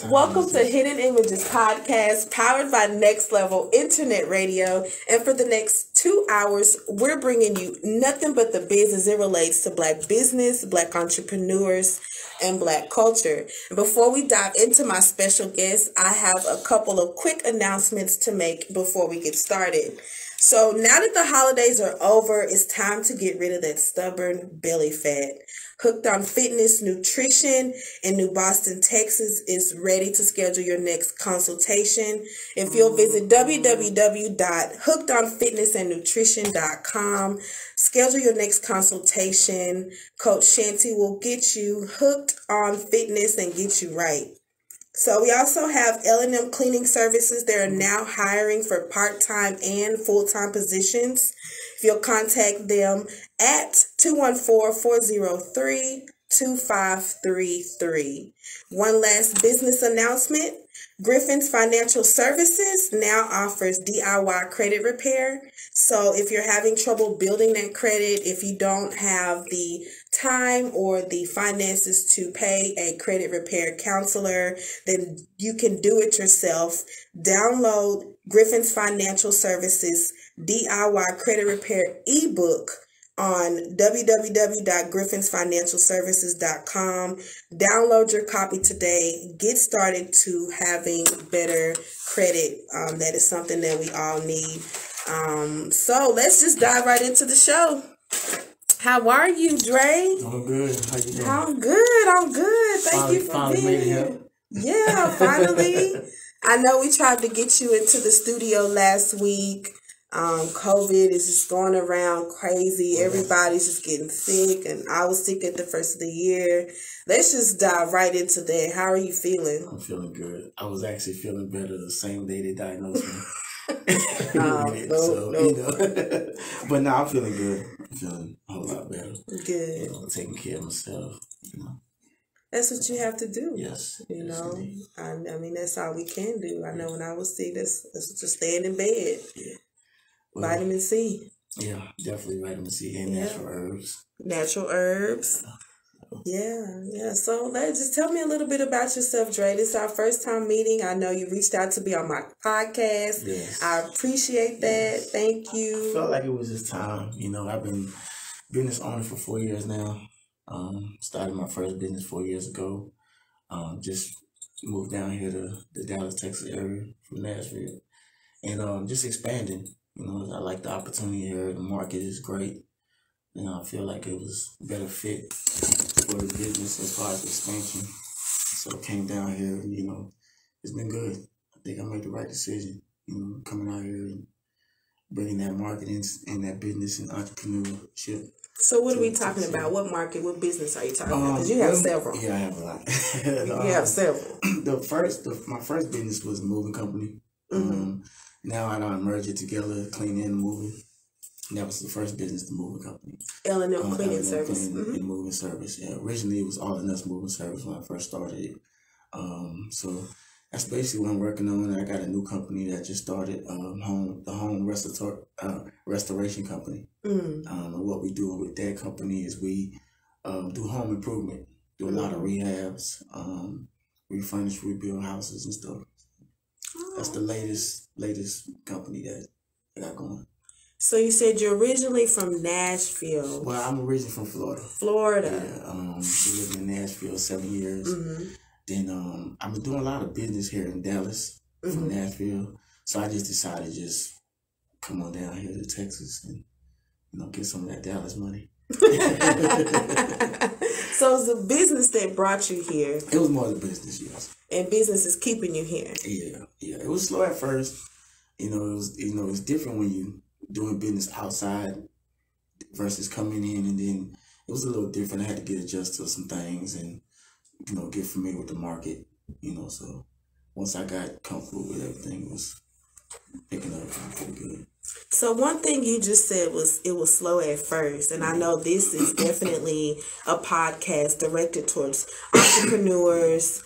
Welcome to Hidden Images Podcast, powered by Next Level Internet Radio. And for the next 2 hours, we're bringing you nothing but the biz as it relates to Black business, Black entrepreneurs, and Black culture. And before we dive into my special guest, I have a couple of quick announcements to make before we get started. So now that the holidays are over, it's time to get rid of that stubborn belly fat. Hooked on Fitness, Nutrition in New Boston, Texas is ready to schedule your next consultation. If you'll visit www.hookedonfitnessandnutrition.com, schedule your next consultation. Coach Shanti will get you hooked on fitness and get you right. So we also have L&M Cleaning Services. They are now hiring for part-time and full-time positions. If you'll contact them at 214-403-2533. One last business announcement. Griffin's Financial Services now offers DIY credit repair. So if you're having trouble building that credit, if you don't have the time or the finances to pay a credit repair counselor, then you can do it yourself. Download Griffin's Financial Services DIY credit repair ebook on www.griffinsfinancialservices.com. Download your copy today. Get started to having better credit. That is something that we all need. So let's just dive right into the show. How are you, Dre? I'm good. How you doing? I'm good. Thank you for being here. Yeah, finally. I know we tried to get you into the studio last week. COVID is just going around crazy. Everybody's just getting sick, and I was sick at the first of the year. Let's just dive right into that. How are you feeling? I'm feeling good. I was actually feeling better the same day they diagnosed me. But now I'm feeling good. I'm feeling a whole lot better. Good. Taking care of myself. That's what you have to do. Yes. I mean, that's all we can do. I know when I was sick, that's just staying in bed. Yeah. Well, vitamin C. Yeah, definitely vitamin C and natural herbs. Natural herbs. Yeah. So just tell me a little bit about yourself, Dre. This is our first time meeting. I know you reached out to be on my podcast. Yes. I appreciate that. Yes. Thank you. I felt like it was just time. I've been business owner for 4 years now. Started my first business 4 years ago. Just moved down here to the Dallas, Texas area from Nashville. And just expanding. I like the opportunity here. The market is great. I feel like it was a better fit for the business as far as expansion. So I came down here and, it's been good. I think I made the right decision, coming out here and bringing that marketing and that business and entrepreneurship. So what are we talking about? What market, what business are you talking about? Because you have several. Yeah, I have a lot. You have several. My first business was a moving company. Mm-hmm. Now I don't merge it together, cleaning and moving. And that was the first business, the moving company. L&M Cleaning Services. And moving service. Yeah, originally it was L&M Moving Service when I first started it. So that's basically what I'm working on. I got a new company that just started, the home restoration company. Mm. And what we do with that company is we do home improvement, do a lot of rehabs, refurnish, rebuild houses and stuff. That's the latest company that I got going. So you said you're originally from Nashville. Well, I'm originally from Florida. Yeah, we lived in Nashville 7 years. Mm-hmm. Then I've been doing a lot of business here in Dallas from Nashville. So I just decided to just come on down here to Texas and get some of that Dallas money. So it's the business that brought you here. It was more the business, yes. And business is keeping you here. Yeah. It was slow at first. It's different when you doing business outside versus coming in, and then it was a little different. I had to get adjusted to some things and get familiar with the market. So once I got comfortable with everything, it was picking up pretty good. So one thing you just said was it was slow at first, and I know this is definitely a podcast directed towards entrepreneurs,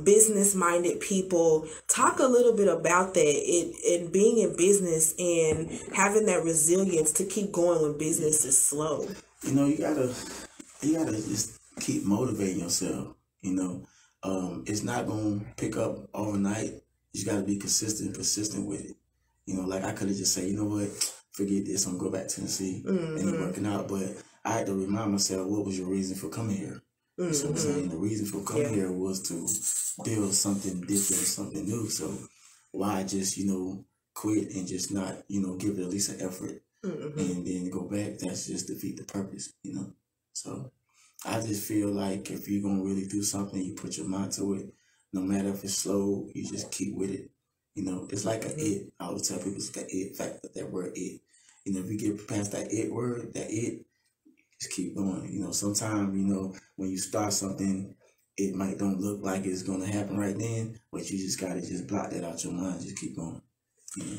business-minded people. Talk a little bit about that, it being in business and having that resilience to keep going when business is slow. You gotta just keep motivating yourself. It's not gonna pick up overnight. You just gotta be persistent with it. You know, like I could have just said, you know what, forget this, I'm gonna go back to Tennessee and working out. But I had to remind myself, what was your reason for coming here? You see what I'm saying? The reason for coming here was to build something different, something new. So why just, you know, quit and just not, you know, give it at least an effort and then go back? That's just defeat the purpose, you know? So I just feel like if you're going to really do something, you put your mind to it, no matter if it's slow, you just keep with it. You know, it's like an it. I always tell people it's the it factor, that word it. You know, if you get past that it word, that it, just keep going. You know, sometimes, you know, when you start something, it might don't look like it's going to happen right then, but you just got to just block that out your mind. Just keep going. You know?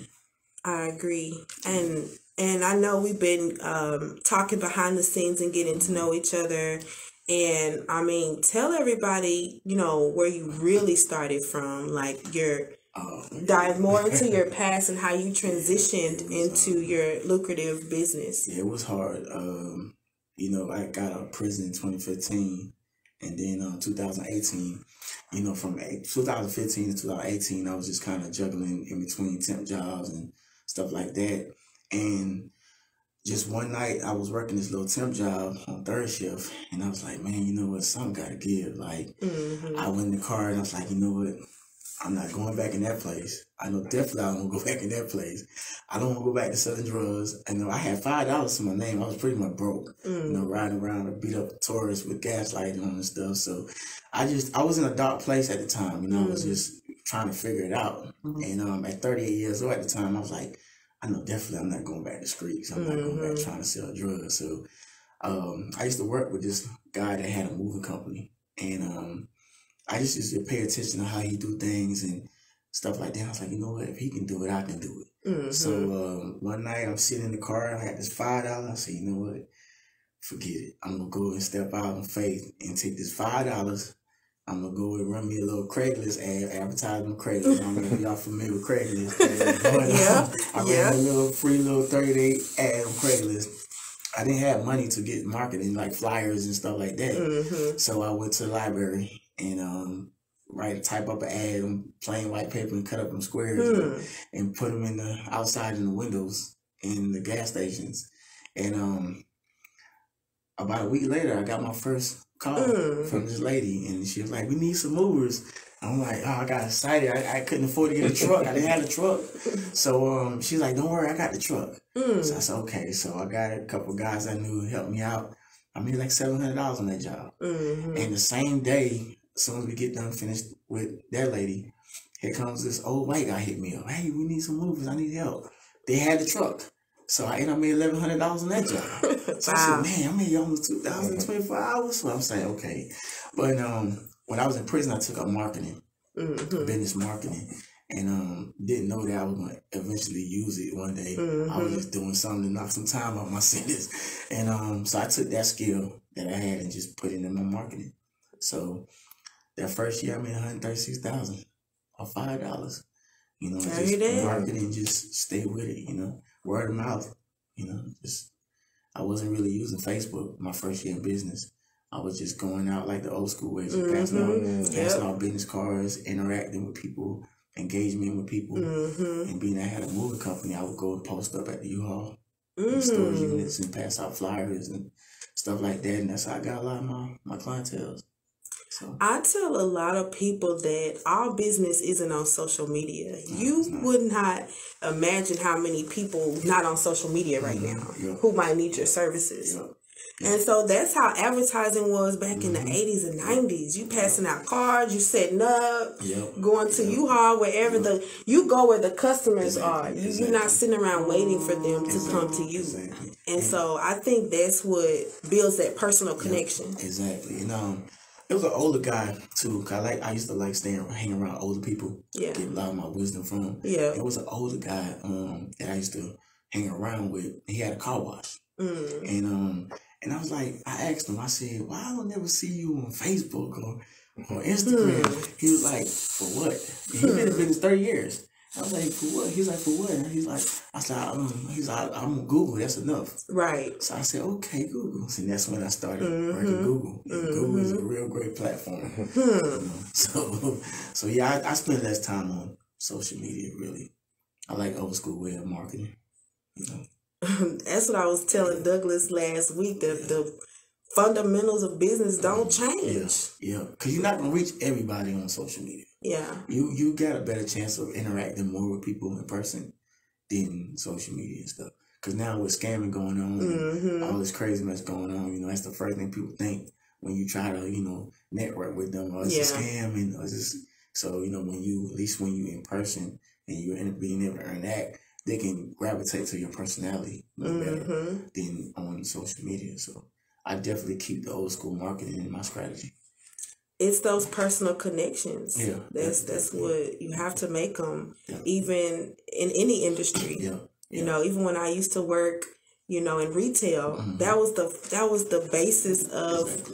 I agree. And I know we've been talking behind the scenes and getting to know each other. And I mean, tell everybody, you know, where you really started from, like dive more into your past and how you transitioned into your lucrative business. Yeah, it was hard. You know, I got out of prison in 2015, and then 2018, you know, from 2015 to 2018, I was just kind of juggling in between temp jobs and stuff like that. And just one night, I was working this little temp job on third shift, and I was like, man, you know what, something got to give. Like, I went in the car, and I was like, you know what, I'm not going back in that place. I know definitely I don't want to go back in that place. I don't want to go back to selling drugs. And I had $5 to my name. I was pretty much broke, you know, riding around and beat up tourists with gaslighting on and stuff. So I was in a dark place at the time. You know, I was just trying to figure it out. And at 38 years old at the time, I was like, I know definitely I'm not going back to streets. I'm not going back trying to sell drugs. So I used to work with this guy that had a moving company. And I just used to pay attention to how he do things and stuff like that. I was like, you know what? If he can do it, I can do it. So one night I'm sitting in the car and I had this $5. I said, you know what? Forget it. I'm going to go and step out on faith and take this $5. I'm going to go and run me a little Craigslist ad, advertisement Craigslist. I don't know if y'all familiar with Craigslist. I ran a little free little 30-day ad on Craigslist. I didn't have money to get marketing, like flyers and stuff like that. So I went to the library and type up an ad on plain white paper and cut up them squares and put them in the outside in the windows in the gas stations. And about a week later, I got my first call from this lady, and she was like, "We need some movers." I'm like, oh, I got excited. I couldn't afford to get a truck. I didn't have a truck. So she's like, don't worry, I got the truck. So I said, okay. So I got a couple of guys I knew who helped me out. I made like $700 on that job. And the same day, as soon as we get done finished with that lady, here comes this old white guy hit me up. Hey, we need some movers. I need help. They had the truck. So I ended up making $1,100 on that job. So I said, man, I made almost 2,024 hours. So I'm saying, okay. But when I was in prison, I took up marketing, business marketing, and didn't know that I was going to eventually use it one day. I was just doing something to knock some time off my sentence. And so I took that skill that I had and just put it in my marketing. So that first year, I made $136,000 or $5. You know, just marketing, just stay with it, you know, word of mouth, you know, just, I wasn't really using Facebook my first year in business. I was just going out like the old school ways, passing out business cards, interacting with people, engagement with people, and being I had a moving company, I would go and post up at the U-Haul and storage units and pass out flyers and stuff like that, and that's how I got a lot of my clientele. So I tell a lot of people that our business isn't on social media. You would not imagine how many people not on social media right now who might need your services. And so that's how advertising was back in the 80s and 90s. You passing out cards, you setting up, going to U-Haul, wherever you go where the customers are. You're not sitting around waiting for them to come to you. And so I think that's what builds that personal connection. Exactly. And it was an older guy too. Cause I used to like hang around older people. Get a lot of my wisdom from. It was an older guy that I used to hang around with. He had a car wash. And I was like, I asked him, I said, why I don't never see you on Facebook or Instagram? He was like, for what? He been in business 30 years. I was like, for what? He's like, for what? And he's like, I'm on Google. That's enough. Right. So I said, okay, Google. And that's when I started working Google. And Google is a real great platform. You know? So yeah, I spend less time on social media, really. I like old school way of marketing, you know. That's what I was telling Douglas last week, that the fundamentals of business don't change. Yeah. Because you're not going to reach everybody on social media. Yeah. You got a better chance of interacting more with people in person than social media and stuff. Because now with scamming going on, and all this craziness going on, you know, that's the first thing people think when you try to, you know, network with them. Or it's a scam. And or so, you know, when you in person and you're being able to interact, they can gravitate to your personality better than on social media. So I definitely keep the old school marketing in my strategy. It's those personal connections. Yeah, that's what you have to make them. Yeah. Even in any industry. Yeah. You know, even when I used to work, you know, in retail, that was the basis of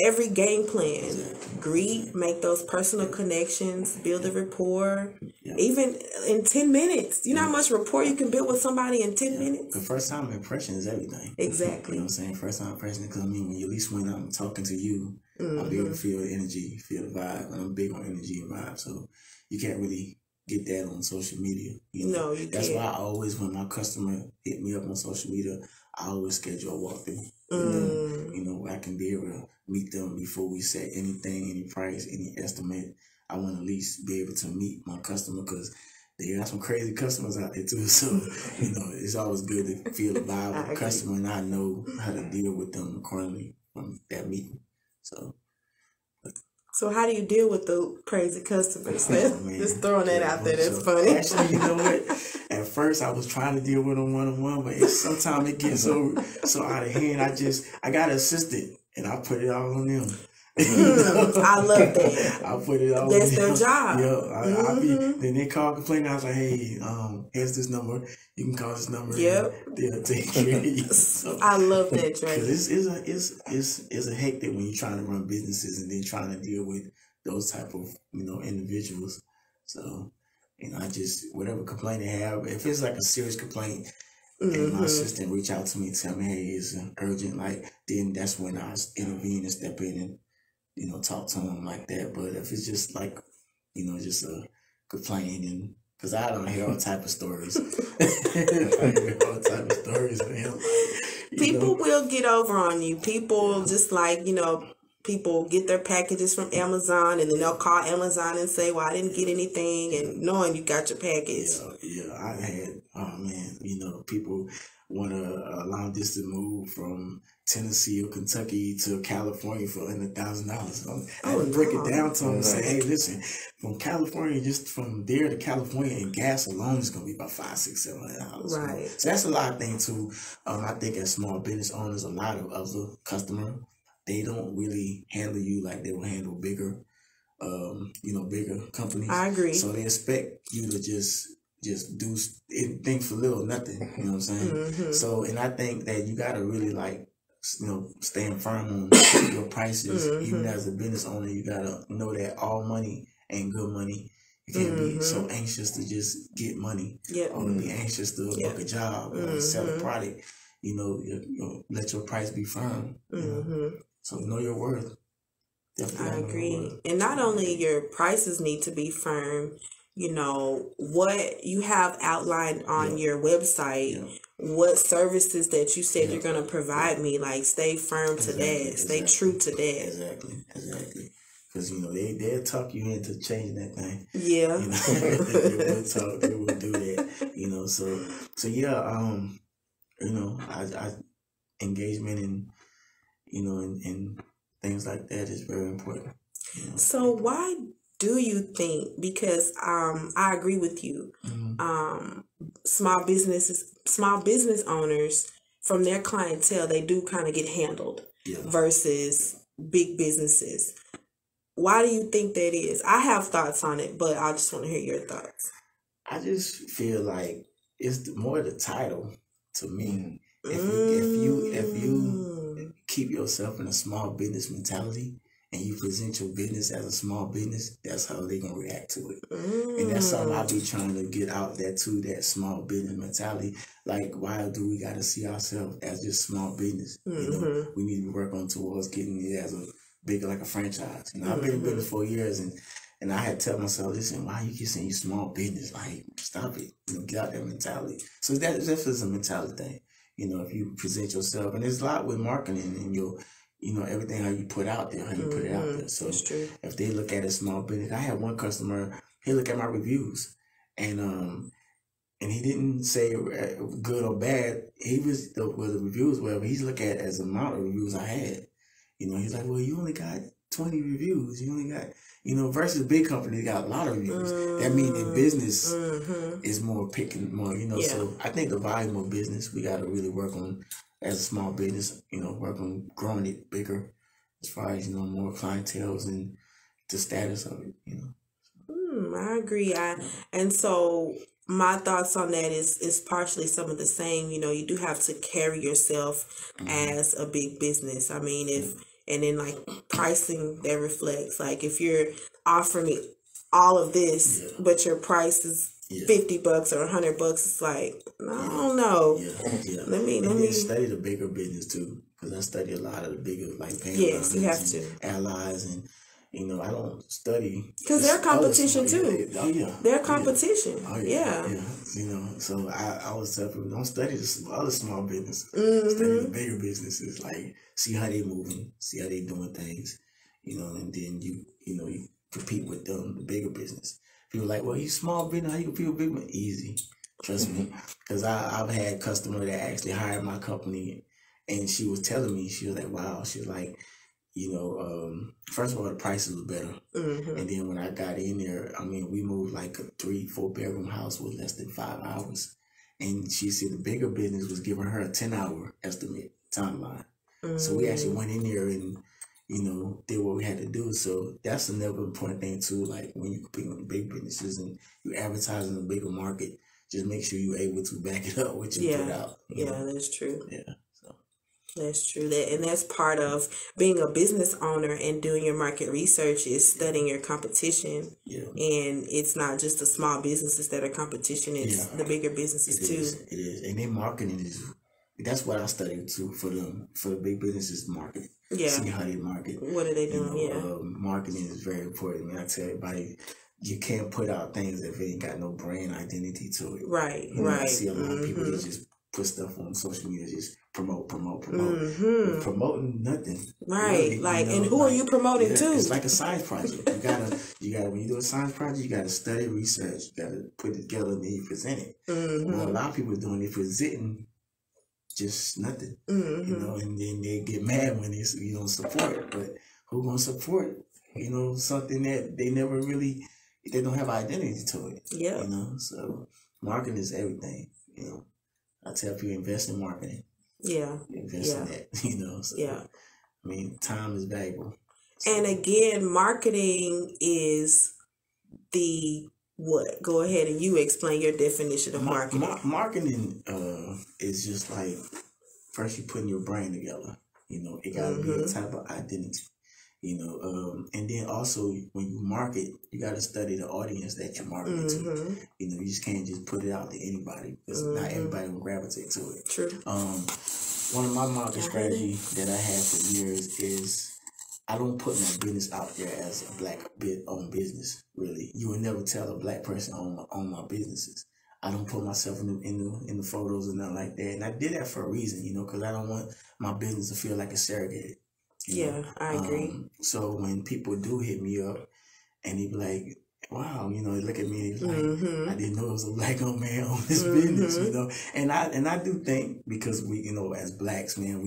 every game plan. Exactly. Greet, make those personal connections, build a rapport. Yeah. Even in 10 minutes. You know how much rapport you can build with somebody in 10 minutes? The first time impression is everything. Exactly. You know what I'm saying? First time impression, because I mean, when I'm talking to you, I'll be able to feel the energy, feel the vibe. And I'm big on energy and vibe, so you can't really get that on social media. You know? No, you That's can't. why I always, when my customer hit me up on social media, I always schedule a walkthrough. You know, I can be able to meet them before we set anything, any price, any estimate. I want to at least be able to meet my customer, because they got some crazy customers out there too. So, you know, it's always good to feel the vibe of the customer, and I know how to deal with them accordingly from that meeting. So how do you deal with the crazy customers? Just throwing that out there. That's funny. Actually, you know what? At first, I was trying to deal with them one-on-one, but sometimes it gets so out of hand. I got an assistant, and I put it all on them. I love that. I put it all. That's their job. Yeah, then they call complaining. I was like, hey, here's this number. You can call this number. Yep. They'll take care of you. So, I love that, Dre. It's a hectic when you're trying to run businesses and then trying to deal with those type of, you know, individuals. So, you know, I just, whatever complaint they have, if it's like a serious complaint, and my assistant reach out to me and tell me, hey, it's urgent, like, then that's when I intervene and step in and, you know, talk to them like that. But if it's just like, you know, just a complaint, and because I don't hear all type of stories. People will get over on you. People just like, you know, people get their packages from Amazon, and then they'll call Amazon and say, well, I didn't get anything, and knowing you got your package. Yeah, I had, oh man, you know, people want a long distance move from Tennessee or Kentucky to California for under $1,000. I would break it down to them and say, hey, listen, from California, just from there to California, and gas alone is going to be about $500, $600. Right. So that's a lot of things too. I think as small business owners, a lot of other customers, they don't really handle you like they will handle bigger, you know, bigger companies. I agree. So they expect you to just do anything for little, nothing. You know what I'm saying? So, and I think that you got to really, like, you know, stand firm on your prices. Even as a business owner, you got to know that all money ain't good money. You can't be so anxious to just get money, or to be anxious to book a job or sell a product. You know, let your price be firm. You know? So know your worth. Definitely I agree. And not only your prices need to be firm, you know, what you have outlined on your website, what services that you said you're going to provide me, like stay firm to that, stay true to that. Exactly. Because, you know, they'll talk you into changing that thing. Yeah. You know, they will do that, you know. So yeah, you know, I engagement and, you know, and things like that is very important. You know? So why do you think, because I agree with you, small business owners, from their clientele, they do kind of get handled versus big businesses. Why do you think that is? I have thoughts on it, but I just want to hear your thoughts. I just feel like it's more the title to me. If you keep yourself in a small business mentality and you present your business as a small business, that's how they're gonna react to it. And that's something I be trying to get out there too, that small business mentality. Like, why do we gotta see ourselves as just small business? You know, we need to work on towards getting it as a bigger, like a franchise. You know, I've been in business for years, and I had to tell myself, listen, why you keep saying you small business? Like, stop it. You know, get out that mentality. So that's just a mentality thing. You know, if you present yourself, and there's a lot with marketing and your, you know, everything how you put out there, how you put it out there. So if they look at a small business, I had one customer, he looked at my reviews, and he didn't say good or bad. He was the reviews, whatever. He's looked at as the amount of reviews I had. You know, he's like, well, you only got 20 reviews. You only got, you know, versus big company, they got a lot of reviews. That means their business is more picking more, you know. So I think the volume of business, we got to really work on as a small business, you know, work on growing it bigger as far as, you know, more clientele and the status of it, you know. I agree. And so my thoughts on that is partially some of the same. You know, you do have to carry yourself as a big business. I mean, and then like pricing that reflects, like if you're offering me all of this, but your price is $50 or $100, it's like, I don't know. Let me study the bigger business too, because I study a lot of the bigger, like you have to allies, and you know, I don't study because they're competition too. They're competition. You know, so I always tell people, don't study the other small business. Study the bigger businesses, like see how they moving, see how they doing things, you know, and then you compete with them, the bigger business. People like, well, you small business, how you compete with big business? Easy, trust me, because I've had customers that actually hired my company, and she was telling me, she was like, wow, she was like, you know, first of all, the prices were better. And then when I got in there, I mean, we moved like a 3-4 bedroom house with less than 5 hours. And she said the bigger business was giving her a 10-hour estimate timeline. So we actually went in there and, you know, did what we had to do. So that's another important thing too. Like when you compete with the big businesses and you advertise in a bigger market, just make sure you're able to back it up what you put out. That's true. Yeah. That's true. And that's part of being a business owner and doing your market research is studying your competition. And it's not just the small businesses that are competition, it's the bigger businesses too. It is. And then marketing that's what I studied too for the big businesses, marketing. See how they market. What are they doing? You know, marketing is very important. I mean, I tell everybody, you can't put out things if it ain't got no brand identity to it. I see a lot of people that just put stuff on social media, just promote. Promoting nothing. Really, like, you know, and who are you promoting to? It's like a science project. You gotta when you do a science project, you gotta study, research, you gotta put it together, and then you present it. Well, a lot of people doing it presenting just nothing. You know, and then they get mad when you don't support. But who gonna support, you know, something that they never really, they don't have identity to it. You know, so marketing is everything, you know. I tell people invest in marketing. Invest in that, you know. So, I mean, time is valuable. So. And again, marketing is the what? Go ahead and you explain your definition of marketing. Marketing is just like, first you putting your brand together. You know, it gotta be a type of identity. You know, and then also when you market, you got to study the audience that you're marketing to. You know, you just can't just put it out to anybody because not everybody will gravitate to it. True. One of my market strategies that I had for years is I don't put my business out there as a black owned business. Really, you will never tell a black person on my businesses. I don't put myself in the photos and nothing like that. And I did that for a reason, you know, because I don't want my business to feel like it's surrogated. I agree. So when people do hit me up and they be like, wow, you know, they look at me and like, I didn't know it was a black owned man on this business, you know. And I do think because we, you know, as blacks, man,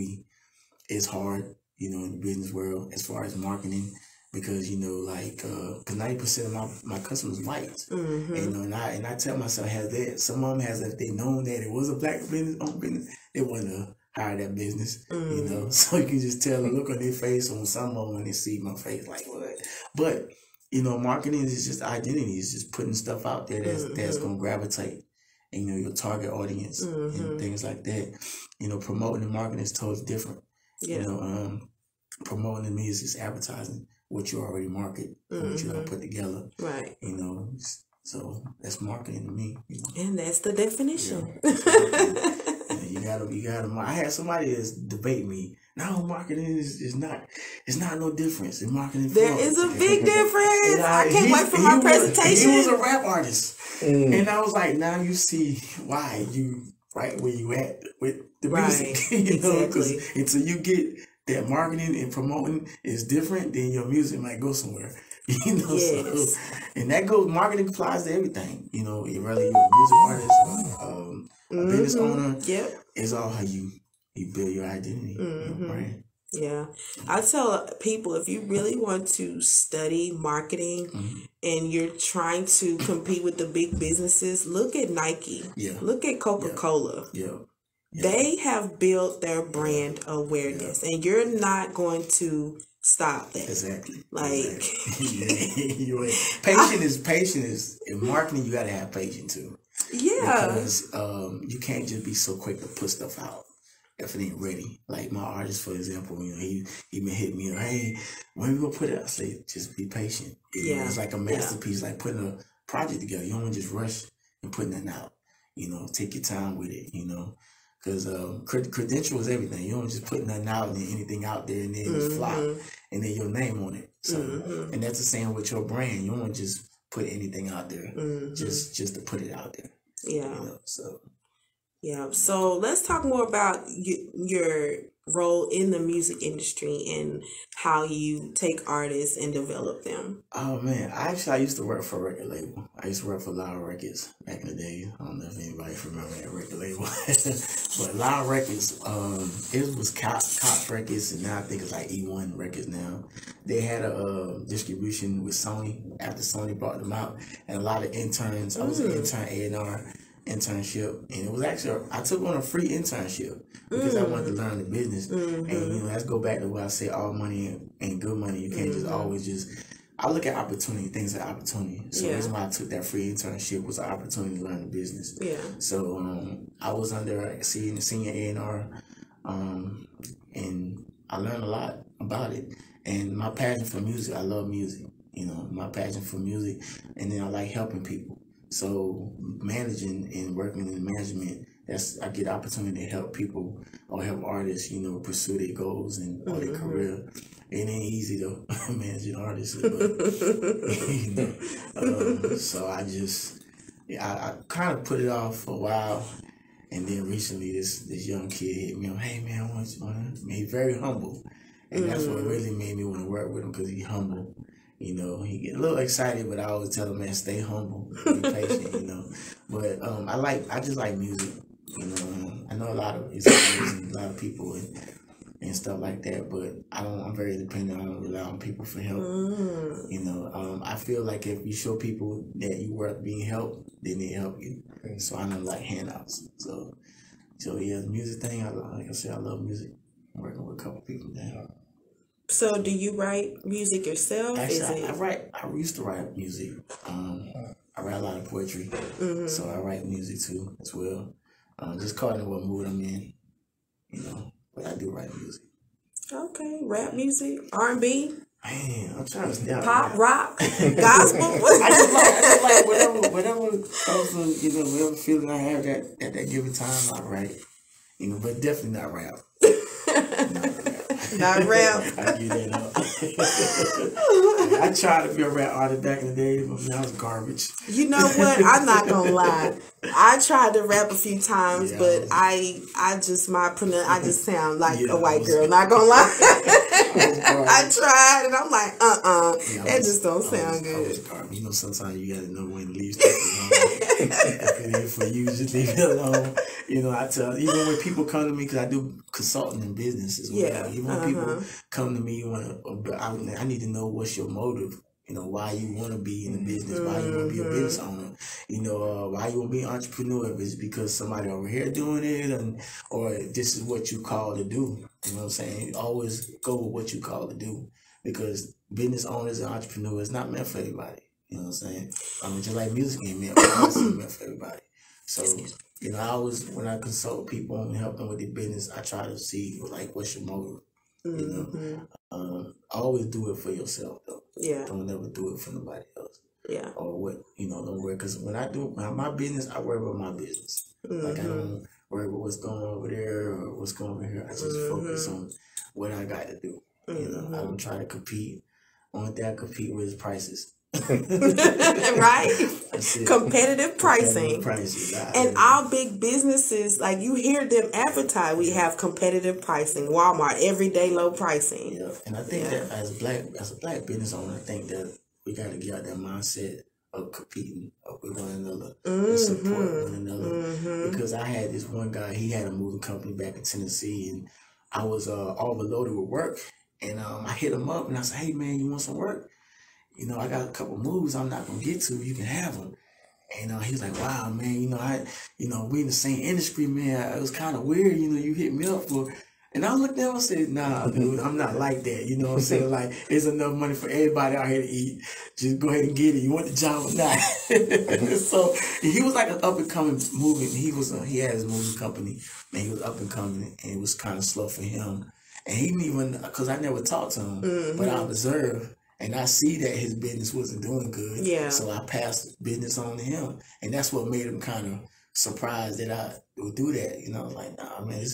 it's hard, you know, in the business world as far as marketing because, you know, like, cause 90% of my customers whites, you know, and I tell myself, some of them if they known that it was a black business owned business, they wouldn't have hired that business, you know. So you can just tell the look on their face on some of them when they see my face, like what? But you know, marketing is just identity. It's just putting stuff out there that's gonna gravitate, and you know, your target audience and things like that. You know, promoting and marketing is totally different. You know, promoting to me is just advertising. what you already market, what you don't put together. Right. You know, so that's marketing to me. You know? And that's the definition. Yeah, you gotta. I had somebody that's debate me. No, marketing is not. It's not no difference in marketing. There is a big difference. I can't wait for my presentation. He was a rap artist, and I was like, now you see why you right where you at with the music. You know, because until you get that marketing and promoting is different, then your music might go somewhere. You know, so, and that goes. Marketing applies to everything. You know, whether you're a music artist, a business owner. Yep, it's all how you build your identity, your brand. Yeah, I tell people, if you really want to study marketing and you're trying to compete with the big businesses, look at Nike. Yeah, look at Coca-Cola. Yeah. They have built their brand awareness, and you're not going to stop that. Exactly. Like, patience is in marketing. You got to have patience too. Yeah. Because you can't just be so quick to put stuff out if it ain't ready. Like my artist, for example, you know, he been hitting me, hey, when we gonna put it out? I say, just be patient. You know, it's like a masterpiece, like putting a project together. You don't want to just rush and putting that out. You know, take your time with it. You know. Because credential is everything. You don't just put nothing out and then anything out there and then just flop and then your name on it. So, and that's the same with your brand. You don't want to just put anything out there just to put it out there. Yeah. You know, so. Yeah. So let's talk more about your role in the music industry and how you take artists and develop them. Oh man, I used to work for a record label. I used to work for Loud Records back in the day. I don't know if anybody remember that record label, but Loud Records, it was Cop Records, and now I think it's like E1 Records now. They had a distribution with Sony after Sony brought them out, and a lot of interns. I was an intern A&R internship, and it was actually I took on a free internship because I wanted to learn the business. And you know, let's go back to what I say: all money ain't good money. You can't just always just. I look at opportunity, things like opportunity. So the reason why I took that free internship was an opportunity to learn the business. Yeah. So I was under a senior A&R, and I learned a lot about it. And my passion for music, I love music. You know, my passion for music, and then I like helping people. So managing and working in management, I get the opportunity to help people or help artists, you know, pursue their goals and or their career. It ain't easy though, managing artists, but you know. So I kind of put it off for a while, and then recently this young kid hit me up, hey man, I want you. He's very humble, and that's what really made me want to work with him because he's humble. You know, he get a little excited, but I always tell him, man, stay humble, be patient, you know. But I just like music, you know. I know a lot of musicians and a lot of people and stuff like that, but I'm very dependent. I don't rely on people for help. You know, I feel like if you show people that you worth being helped, then they help you. So I don't like handouts. So yeah, the music thing, like I said, I love music. I'm working with a couple people now. So do you write music yourself? Actually, I used to write music. I write a lot of poetry, so I write music too as well. Just according to what mood I'm in, you know. But I do write music. Okay, rap music, R&B. Man, I'm trying to stay out pop, rock, gospel. I just like whatever comes to, you know, whatever feeling I have at that given time, I write. You know, but definitely not rap. Not rap. I give that up. I tried to be a rap artist back in the day, but man, I was garbage. You know what? I'm not gonna lie. I tried to rap a few times, but I just sound like a white girl. Not gonna lie. I tried, and I'm like, that just don't sound good. You know, sometimes you gotta know when to leave stuff alone. If it ain't for you, just leave it alone. You know, I tell even when people come to me, because I do consulting in business as well. Yeah. Even when people come to me, I need to know what's your motive. You know, why you want to be in the business, why you want to be a business owner. You know, why you want to be an entrepreneur. If it's because somebody over here doing it, or this is what you call to do. You know what I'm saying? Always go with what you call to do, because business owners and entrepreneurs not meant for everybody. You know what I'm saying? I mean, just like music ain't meant for everybody. So, you know, when I consult people and help them with their business, I try to see, like, what's your motive? You know, always do it for yourself though. Yeah. Don't ever do it for nobody else. Yeah. Or what, don't worry. Because when I do my business, I worry about my business. Like I don't worry about what's going on over there or what's going on over here. I just focus on what I got to do. I don't try to compete. Only thing I compete with is prices. Right? Competitive pricing. And our big businesses, like you hear them advertise, we have competitive pricing. Walmart, everyday low pricing. Yeah. And I think that as a black business owner, I think that we got to get out that mindset of competing with one another and support one another. Because I had this one guy, he had a moving company back in Tennessee, and I was overloaded with work. And I hit him up and I said, hey man, you want some work? I got a couple moves I'm not gonna get to. You can have them. And he was like, wow, man, we in the same industry, man. It was kind of weird, you hit me up for. And I looked at him and said, nah, dude, I'm not like that. You know what I'm saying? Like, there's enough money for everybody out here to eat. Just go ahead and get it. You want the job or not? So he was like an up and coming movement. He had his moving company, and he was up and coming, and it was kind of slow for him. And he didn't even, because I never talked to him, but I observed. And I see that his business wasn't doing good. Yeah. So I passed business on to him. And that's what made him kind of surprised that I would do that. I was like, nah, man,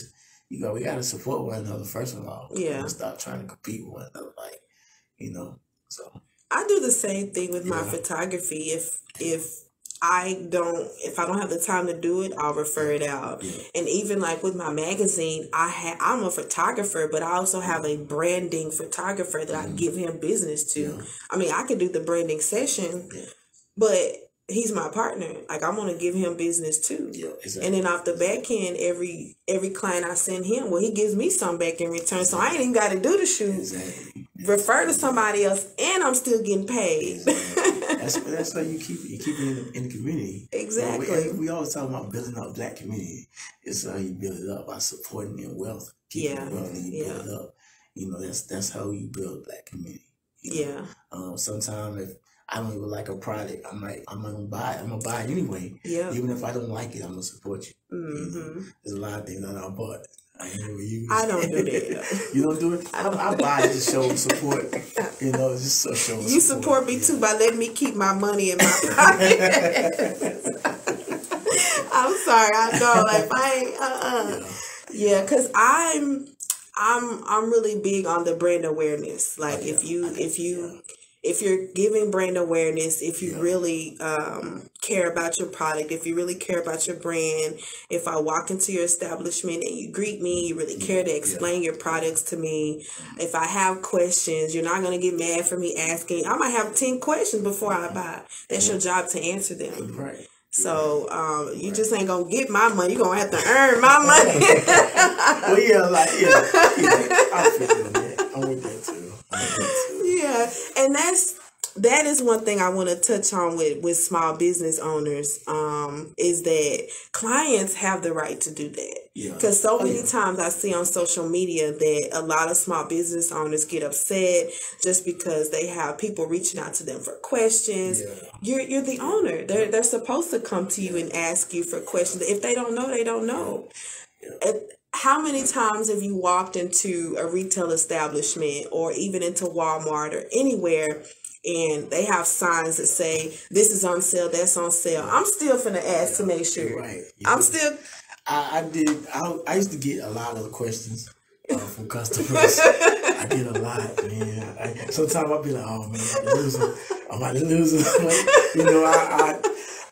we got to support one another, first of all. Yeah. Stop trying to compete with one another. So. I do the same thing with my photography. If I don't have the time to do it, I'll refer it out. Yeah. And even like with my magazine, I'm a photographer, but I also have a branding photographer that I give him business to. Yeah. I mean, I could do the branding session, but he's my partner. Like I'm gonna give him business too. Yeah, exactly. And then off the back end, every client I send him, well, he gives me some back in return. So I ain't even got to do the shoot. Exactly. Refer to somebody else, and I'm still getting paid. Exactly. That's how you keep it in the community. Exactly. We always talk about building up black community. It's how you build it up by supporting your wealth. Keeping your wealth and you build it up. That's how you build a black community. Sometimes if I don't even like a product, I'm gonna buy it. I'm gonna buy it anyway. Yeah. Even if I don't like it, I'm gonna support you. There's a lot of things that I bought. I don't do that. You don't do it? I buy it to show support. Just to show you support me too by letting me keep my money in my pocket. I'm sorry, I know. Like I ain't Yeah, because I'm really big on the brand awareness. Like if you're giving brand awareness, if you really care about your product, if you really care about your brand, if I walk into your establishment and you greet me, you really care to explain your products to me. If I have questions, you're not going to get mad for me asking. I might have 10 questions before I buy. That's your job to answer them. Right. So you just ain't going to get my money. You're going to have to earn my money. Well, I feel that. I'm with that too. Yeah, and that is one thing I want to touch on with small business owners, is that clients have the right to do that. Because so many times I see on social media that a lot of small business owners get upset just because they have people reaching out to them for questions. You're the owner. They're supposed to come to you and ask you for questions. If they don't know, they don't know. How many times have you walked into a retail establishment or even into Walmart or anywhere and they have signs that say, this is on sale, that's on sale? I'm still finna ask to make sure. Right. I'm still... I used to get a lot of questions from customers. I get a lot, man. Sometimes I'll be like, oh, man, I'm about to lose it.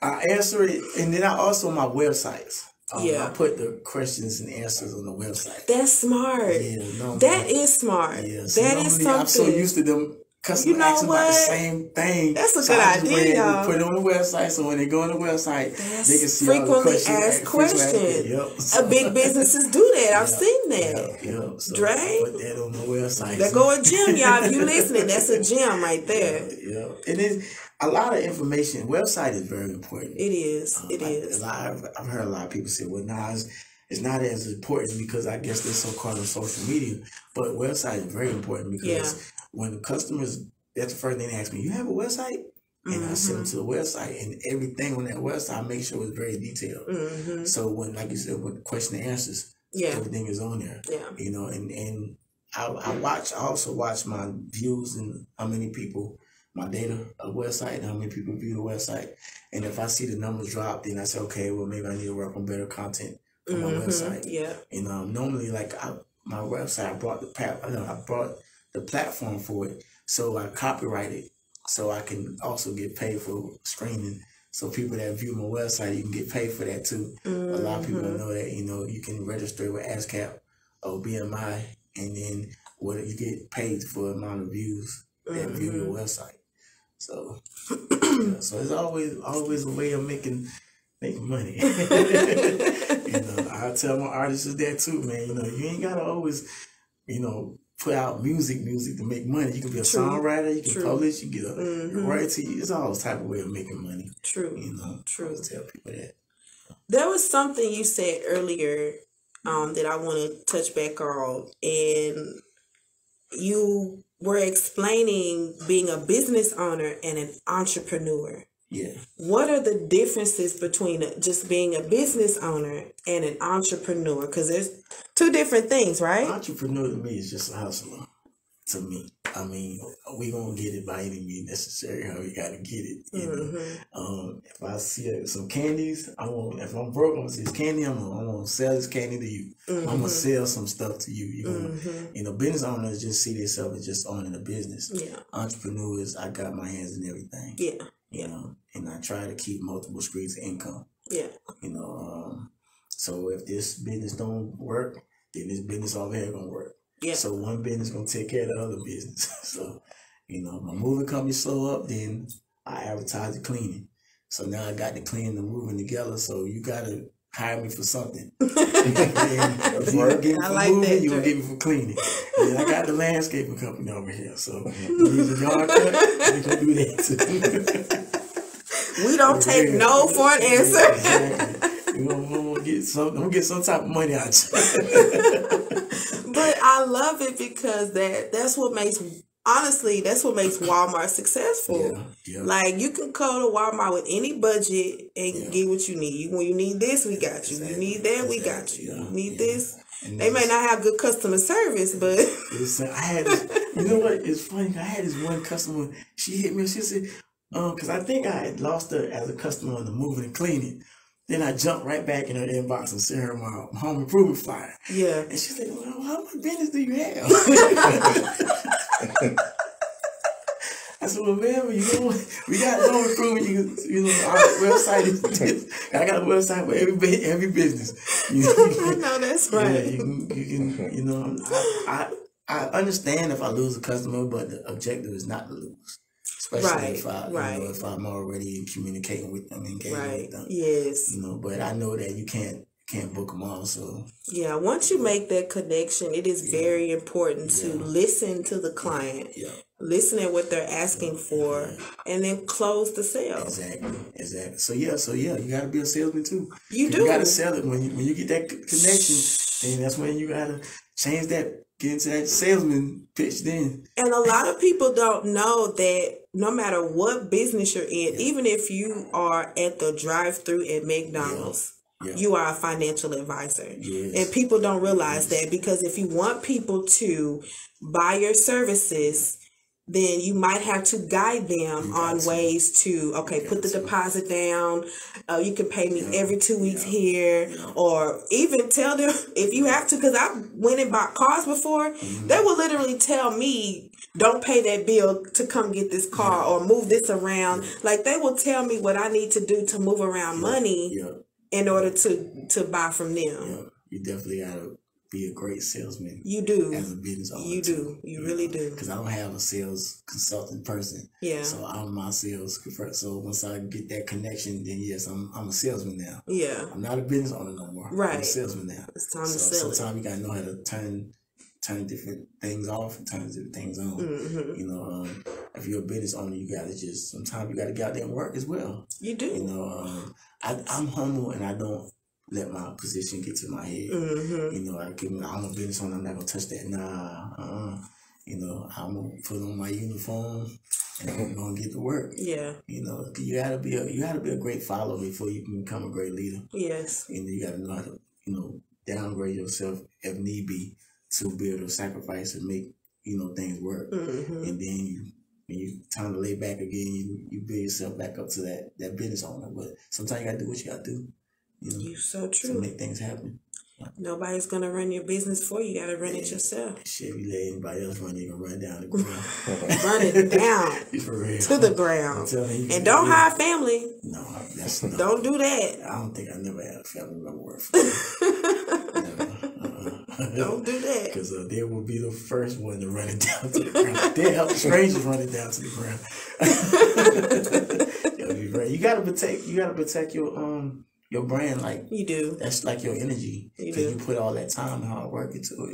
I answer it, and then I also my websites. I put the questions and answers on the website. That's smart. That is smart. So that is something. I'm so used to them customers asking about the same thing. That's a good idea, y'all. Put it on the website, so when they go on the website, they can see all the questions. Frequently asked questions. Big businesses do that. I've seen that. So Dre, put that on the website. There go a gem, y'all. If you listening, that's a gem right there. And it's a lot of information. Website is very important. It is. It is. I've heard a lot of people say, well, it's not as important because I guess they're so caught on social media. But website is very important because when customers, that's the first thing they ask me, you have a website? And I send them to the website, and everything on that website, I make sure it's very detailed. So when, like you said, with question and answers, everything is on there. And I also watch my views and how many people, my data, a website, and how many people view the website. And if I see the numbers drop, then I say, okay, well, maybe I need to work on better content for my website. Yeah. And normally, like my website, I brought the platform for it, so I copyright it, so I can also get paid for streaming. So people that view my website, you can get paid for that too. A lot of people don't know that. You can register with ASCAP or BMI, and then you get paid for the amount of views that view your website. So, so it's always a way of making money. I tell my artists that too, man. You ain't gotta always, put out music to make money. You can be a songwriter, you can publish, you get a royalty. It's all type of way of making money. True. True. I tell people that. There was something you said earlier that I want to touch back on, and you were explaining being a business owner and an entrepreneur. Yeah. What are the differences between just being a business owner and an entrepreneur? Because there's two different things, right? Entrepreneur to me is just a hustler. To me, I mean, we gonna get it by any means necessary. How we gotta get it. If I see some candies, if I'm broke, I'm gonna see this candy. I'm gonna sell this candy to you. I'm gonna sell some stuff to you. Business owners just see themselves as just owning a business. Yeah. Entrepreneurs, I got my hands in everything. Yeah. And I try to keep multiple streams of income. Yeah. So if this business don't work, then this business over here gonna work. Yeah. So one business gonna take care of the other business. So, my moving company slow up, then I advertise the cleaning. So now I got the cleaning and moving together. So you gotta hire me for something. If you gonna get me for moving, you gonna get me for cleaning. And I got the landscaping company over here. So you need a yard cut, we gonna do that too. We don't take no for an answer. Exactly. We're gonna get some type of money out of you. But I love it because that's what makes Walmart successful. Yeah. Like, you can go to Walmart with any budget and get what you need. When you need this, we got you. Exactly. You need that, we got you. You need this. And they may not have good customer service, but I had this, you know what? It's funny. I had this one customer. She hit me. She said, because I think I had lost her as a customer on the moving and cleaning. Then I jumped right back in her inbox and sent her my home improvement flyer. Yeah. And she's like, well, how much business do you have? I said, well, man, we got home improvement. Our website is this. I got a website for every business. I know that's right. Yeah, I understand if I lose a customer, but the objective is not to lose. Especially if I'm already communicating with them, engaging with them. Yes. But I know that you can't book them all. So yeah, once you make that connection, it is very important to listen to the client, listen at what they're asking for, and then close the sale. Exactly. So you got to be a salesman too. You do. You got to sell it when you get that connection. Then that's when you got to change that. Get into that salesman pitch then. And a lot of people don't know that no matter what business you're in, even if you are at the drive-thru at McDonald's, you are a financial advisor. Yes. And people don't realize that, because if you want people to buy your services, then you might have to guide them on ways to, put the deposit down. You can pay me every 2 weeks here. Or even tell them if you have to, because I went and bought cars before. They will literally tell me, don't pay that bill to come get this car or move this around. Like, they will tell me what I need to do to move around money in order to buy from them. You definitely got to be a great salesman. You do. As a business owner. You do. You really do. Because I don't have a sales consultant person. Yeah. So I'm my sales person. So once I get that connection, then yes, I'm a salesman now. Yeah. I'm not a business owner no more. Right. I'm a salesman now. It's time to sell. Sometimes you gotta know how to turn different things off and turn different things on. If you're a business owner, sometimes you gotta get out there and work as well. You do. I'm humble and I don't let my position get to my head. I'm a business owner, I'm not gonna touch that. I'm gonna put on my uniform and I'm gonna get to work. Yeah. You gotta be a great follower before you can become a great leader. Yes. You gotta know how to, downgrade yourself if need be to be able to sacrifice and make, things work. And then when you time to lay back again, you build yourself back up to that business owner. But sometimes you gotta do what you gotta do. You so true. To make things happen. Nobody's gonna run your business for you. You gotta run it yourself. Shit, if you let anybody else run, you're gonna run down the ground. Run it down For real. to the ground. And don't hire family. No, don't do that. I don't think I never had a family member work for me. Don't do that. Because they will be the first one to run it down to the ground. They help strangers run it down to the ground. You gotta protect your brand. Like you do. That's like your energy. Because you put all that time and hard work into it.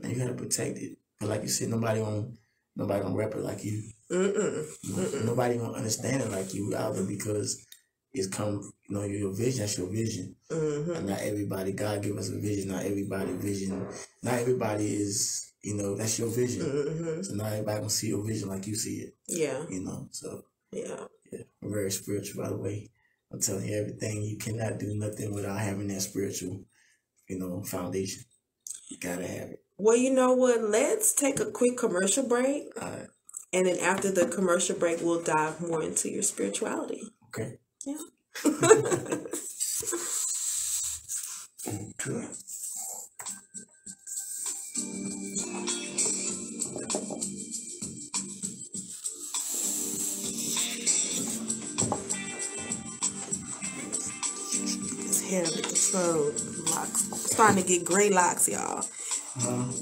And you gotta protect it. But like you said, nobody gonna rep it like you. Nobody gonna understand it like you either, because it's your vision. That's your vision. And not everybody, God give us a vision. Not everybody is, that's your vision. So not everybody gonna see your vision like you see it. Yeah. So yeah. I'm very spiritual, by the way. I'm telling you everything. You cannot do nothing without having that spiritual, foundation. You gotta have it. Well, you know what? Let's take a quick commercial break. All right. And then after the commercial break, we'll dive more into your spirituality. Okay. Yeah. Okay. This hair under control. Locks. I'm starting to get gray locks, y'all.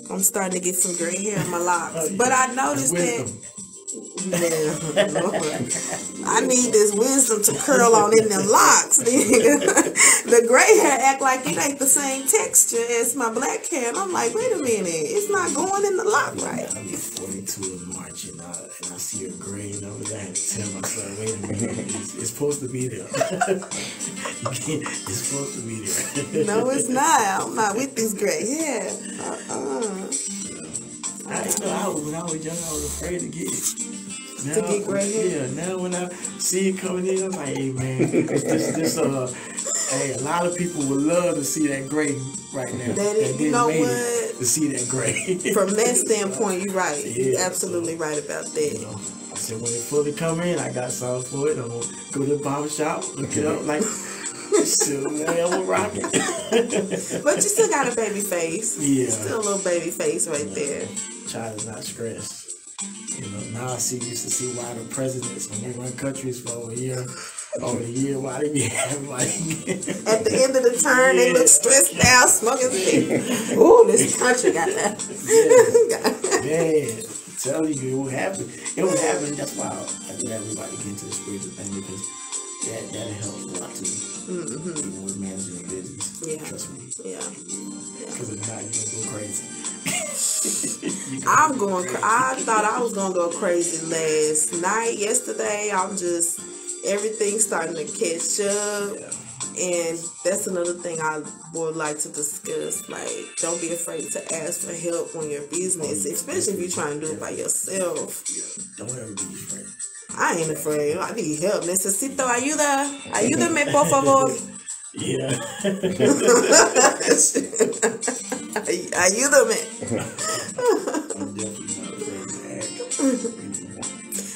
I'm starting to get some gray hair in my locks. But I noticed that. I need this wisdom to curl on in them locks. The gray hair act like it ain't the same texture as my black hair, and I'm like, wait a minute, it's not going in the lock right. I get 42 in March, and I see a gray over there. I had to tell myself, wait a minute, it's supposed to be there. It's supposed to be there. No, it's not. I'm not with this gray hair. When I was young, I was afraid to get it. Now, to get gray hair? Yeah, now when I see it coming in, I'm like, hey, man, hey, a lot of people would love to see that gray right now. You know what? To see that gray. From that standpoint, you're right. You're absolutely right about that. I said, when it fully come in, I got something for it. I'm going to go to the barber shop, look it up, like, still, man, I'm going to rock it. But you still got a baby face. Yeah. Still a little baby face right there. Child is not stressed. Now used to see why the presidents, when they run countries for over a year, why they be having at the end of the turn, they look stressed out, smoking cigarettes. Ooh, this country got that. Man, I'm telling you, it will happen. It will happen. That's why I do everybody get into the spiritual thing, because that helps a lot too. Even with managing the business. Yeah. Trust me. Yeah. Because if not, you're going to go crazy. I thought I was gonna go crazy last night. Yesterday, everything's starting to catch up. And that's another thing I would like to discuss. Like, don't be afraid to ask for help on your business, especially if you're trying to do it by yourself. Don't ever be afraid. I ain't afraid. I need help. Necesito ayuda. Ayúdame, por favor. Yeah. Ayúdame.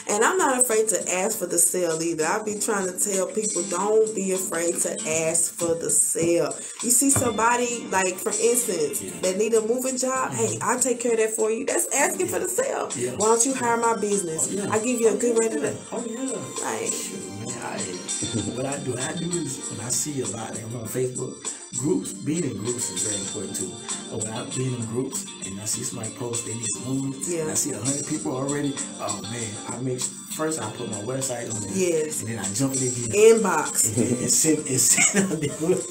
And I'm not afraid to ask for the sale either. I be trying to tell people, don't be afraid to ask for the sale. You see somebody, like, for instance, that need a moving job, hey, I'll take care of that for you. That's asking for the sale. Yeah. Why don't you hire my business? I give you a good rate of that. Oh, yeah. Right. What I do is, when I see a lot of them on Facebook, being in groups is very important too. But when I'm being in groups and I see somebody post, they need some move, and I see 100 people already, oh man, first I put my website on there. Yes. And then I jump in the inbox. And send out the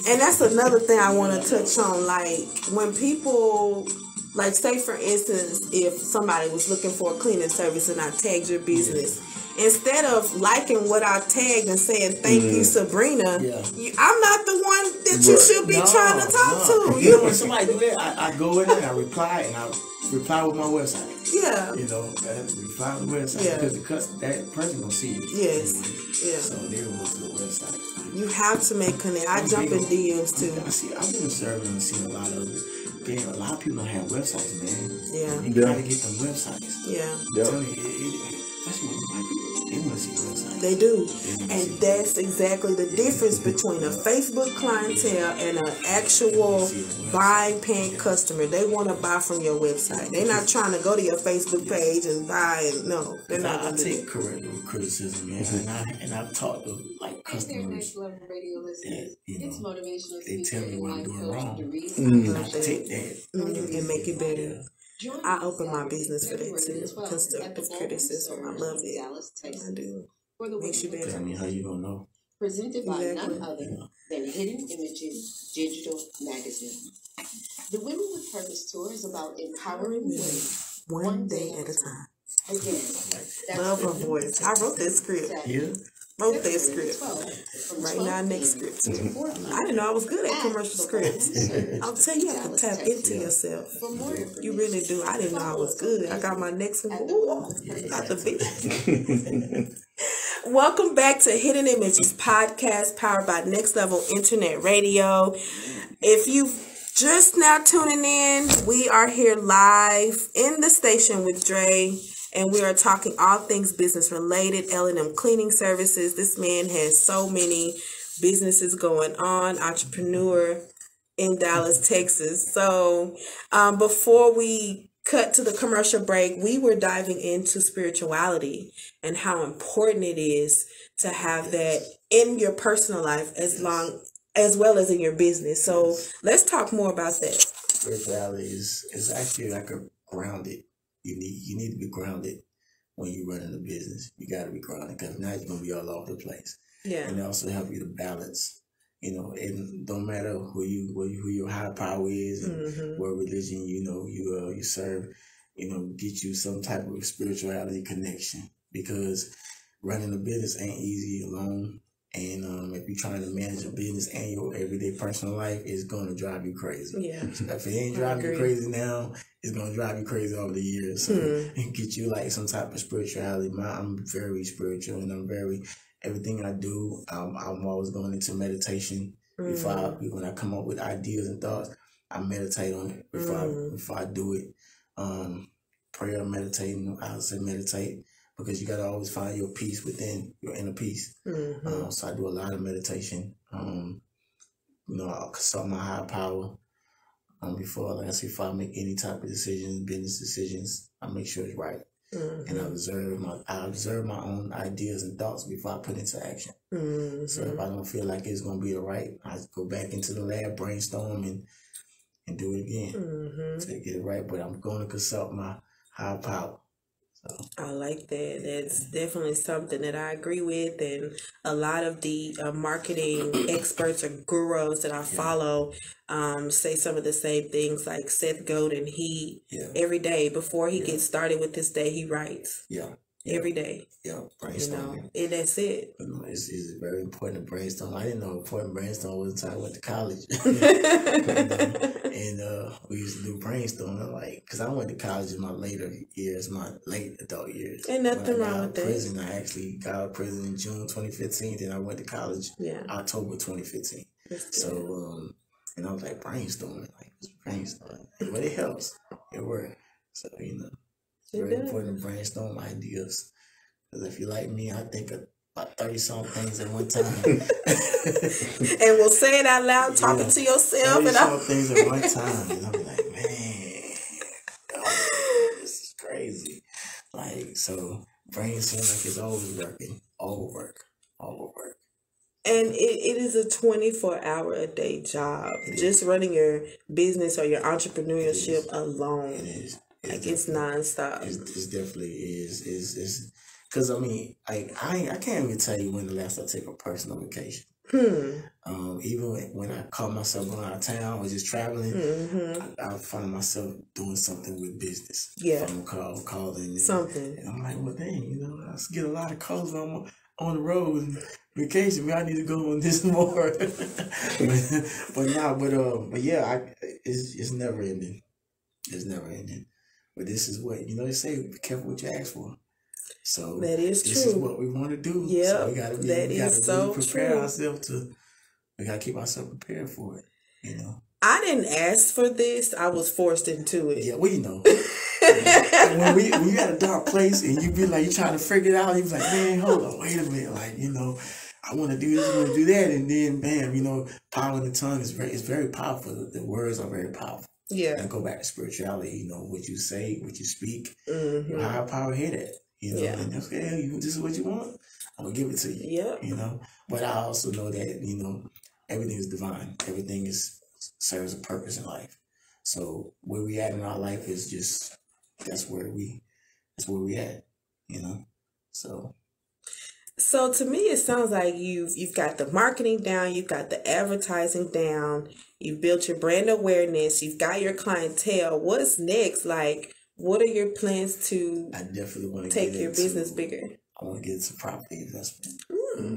And that's another thing I want to touch on. Like, when people, like, say for instance, if somebody was looking for a cleaning service and I tagged your business, instead of liking what I tagged and saying, thank you, Sabrina, I'm not the one that you should be trying to talk to. You know, when somebody do that, I go in there and I reply with my website. Yeah. Reply with the website. Because that person gonna see it. Yes. Yeah. So they will go to the website. You have to make connect. I jump in DMs too. I've been serving and seen a lot of it. again, a lot of people don't have websites, man. Yeah. You gotta get them websites. Yeah. I'm telling you, especially with white people, they want to see websites. They do. And that's exactly the difference between a Facebook clientele and an actual buying paying customer. They want to buy from your website. They're not trying to go to your Facebook page and buy. And no, they're not going to take criticism, man. And I've talked to like customers that, you know, they tell me what I'm doing wrong. And I take that and make it better. I open my business for that too. Constructive criticism. I love it. I do. Makes you better. I mean, how you gonna know? Presented by none other than Hidden Images Digital Magazine. The Women with Purpose Tour is about empowering women one day at a time. Again, love her voice. I wrote that script. Yeah. Wrote that script. Right now, next script. I didn't know I was good at commercial scripts. I'll tell you, you have to tap into yourself. You really do. I didn't know I was good. I got my next one. Ooh, got the bitch. Welcome back to Hidden Images Podcast, powered by Next Level Internet Radio. If you just now tuning in, we are here live in the station with Dre. And we are talking all things business related, L&M Cleaning Services. This man has so many businesses going on, entrepreneur in Dallas, Texas. So before we cut to the commercial break, we were diving into spirituality and how important it is to have that in your personal life as well as in your business. So let's talk more about that. Spirituality is actually like a grounded. You need to be grounded when you run a business. You got to be grounded because now you're gonna be all over the place. Yeah, and it also help you to balance. You know, it don't matter who your higher power is and what religion you serve. You know, get you some type of spirituality connection because running a business ain't easy alone. And if you're trying to manage a business and your everyday personal life, it's going to drive you crazy. Yeah. So if it ain't driving you crazy now, it's going to drive you crazy over the years. So and get you like some type of spirituality. I'm very spiritual and everything I do, I'm always going into meditation. When I come up with ideas and thoughts, I meditate on it before I do it. Prayer, meditating, I would say meditate. Because you got to always find your peace within, your inner peace. So I do a lot of meditation. I consult my higher power before I make any type of decisions, business decisions. I make sure it's right. And I observe my own ideas and thoughts before I put into action. So if I don't feel like it's going to be right, I go back into the lab, brainstorm, and do it again to get it right. But I'm going to consult my higher power. I like that. That's definitely something that I agree with, and a lot of the marketing experts or gurus that I follow say some of the same things. Like Seth Godin, every day before he gets started with his day, he writes. Every day. Brainstorming. And that's it. It's very important to brainstorm. I didn't know important brainstorm was until I went to college. And we used to do brainstorming, because I went to college in my later years, my late adult years. Ain't nothing wrong with that. Prison, I actually got out of prison in June 2015, then I went to college October 2015. So, and I was like, brainstorming, but it helps. It works. So, it's very important to brainstorm ideas. Because if you're like me, I think of about 30-something things at one time. And we'll say it out loud, talking to yourself. 30-something things at one time. And I'm like, man, this is crazy. So brain seems like it's always working. Overwork. And it is a 24-hour-a-day job. Just running your business or your entrepreneurship alone. It is. It's nonstop. It definitely is. Because I can't even tell you when the last I take a personal vacation. Even when I call myself going out of town or just traveling, I find myself doing something with business. Yeah. Phone calling something. And I'm like, well, dang, I get a lot of calls on the road and vacation. I need to go on this more. but yeah, it's never ending. It's never ending. But this is what, they say, be careful what you ask for. So that is this true. is what we want to do. Yeah, so we gotta prepare ourselves we gotta keep ourselves prepared for it, I didn't ask for this. I was forced into it. Yeah, we know. And when you at a dark place and you be like, you trying to figure it out, you be like, man, hold on, wait a minute. Like, I want to do this, I want to do that. And then, bam, power in the tongue is very powerful. The words are very powerful. Yeah. And go back to spirituality, what you say, what you speak, Mm-hmm. your higher power hear that. Yeah. And okay, this is what you want, I'm going to give it to you. Yeah. But I also know that, everything is divine. Everything serves a purpose in life. So where we at in our life is just, that's where we at, So to me, it sounds like you've got the marketing down, you've got the advertising down, you've built your brand awareness, you've got your clientele. What's next? Like, what are your plans to I definitely want to take your business bigger? I want to get into property investment.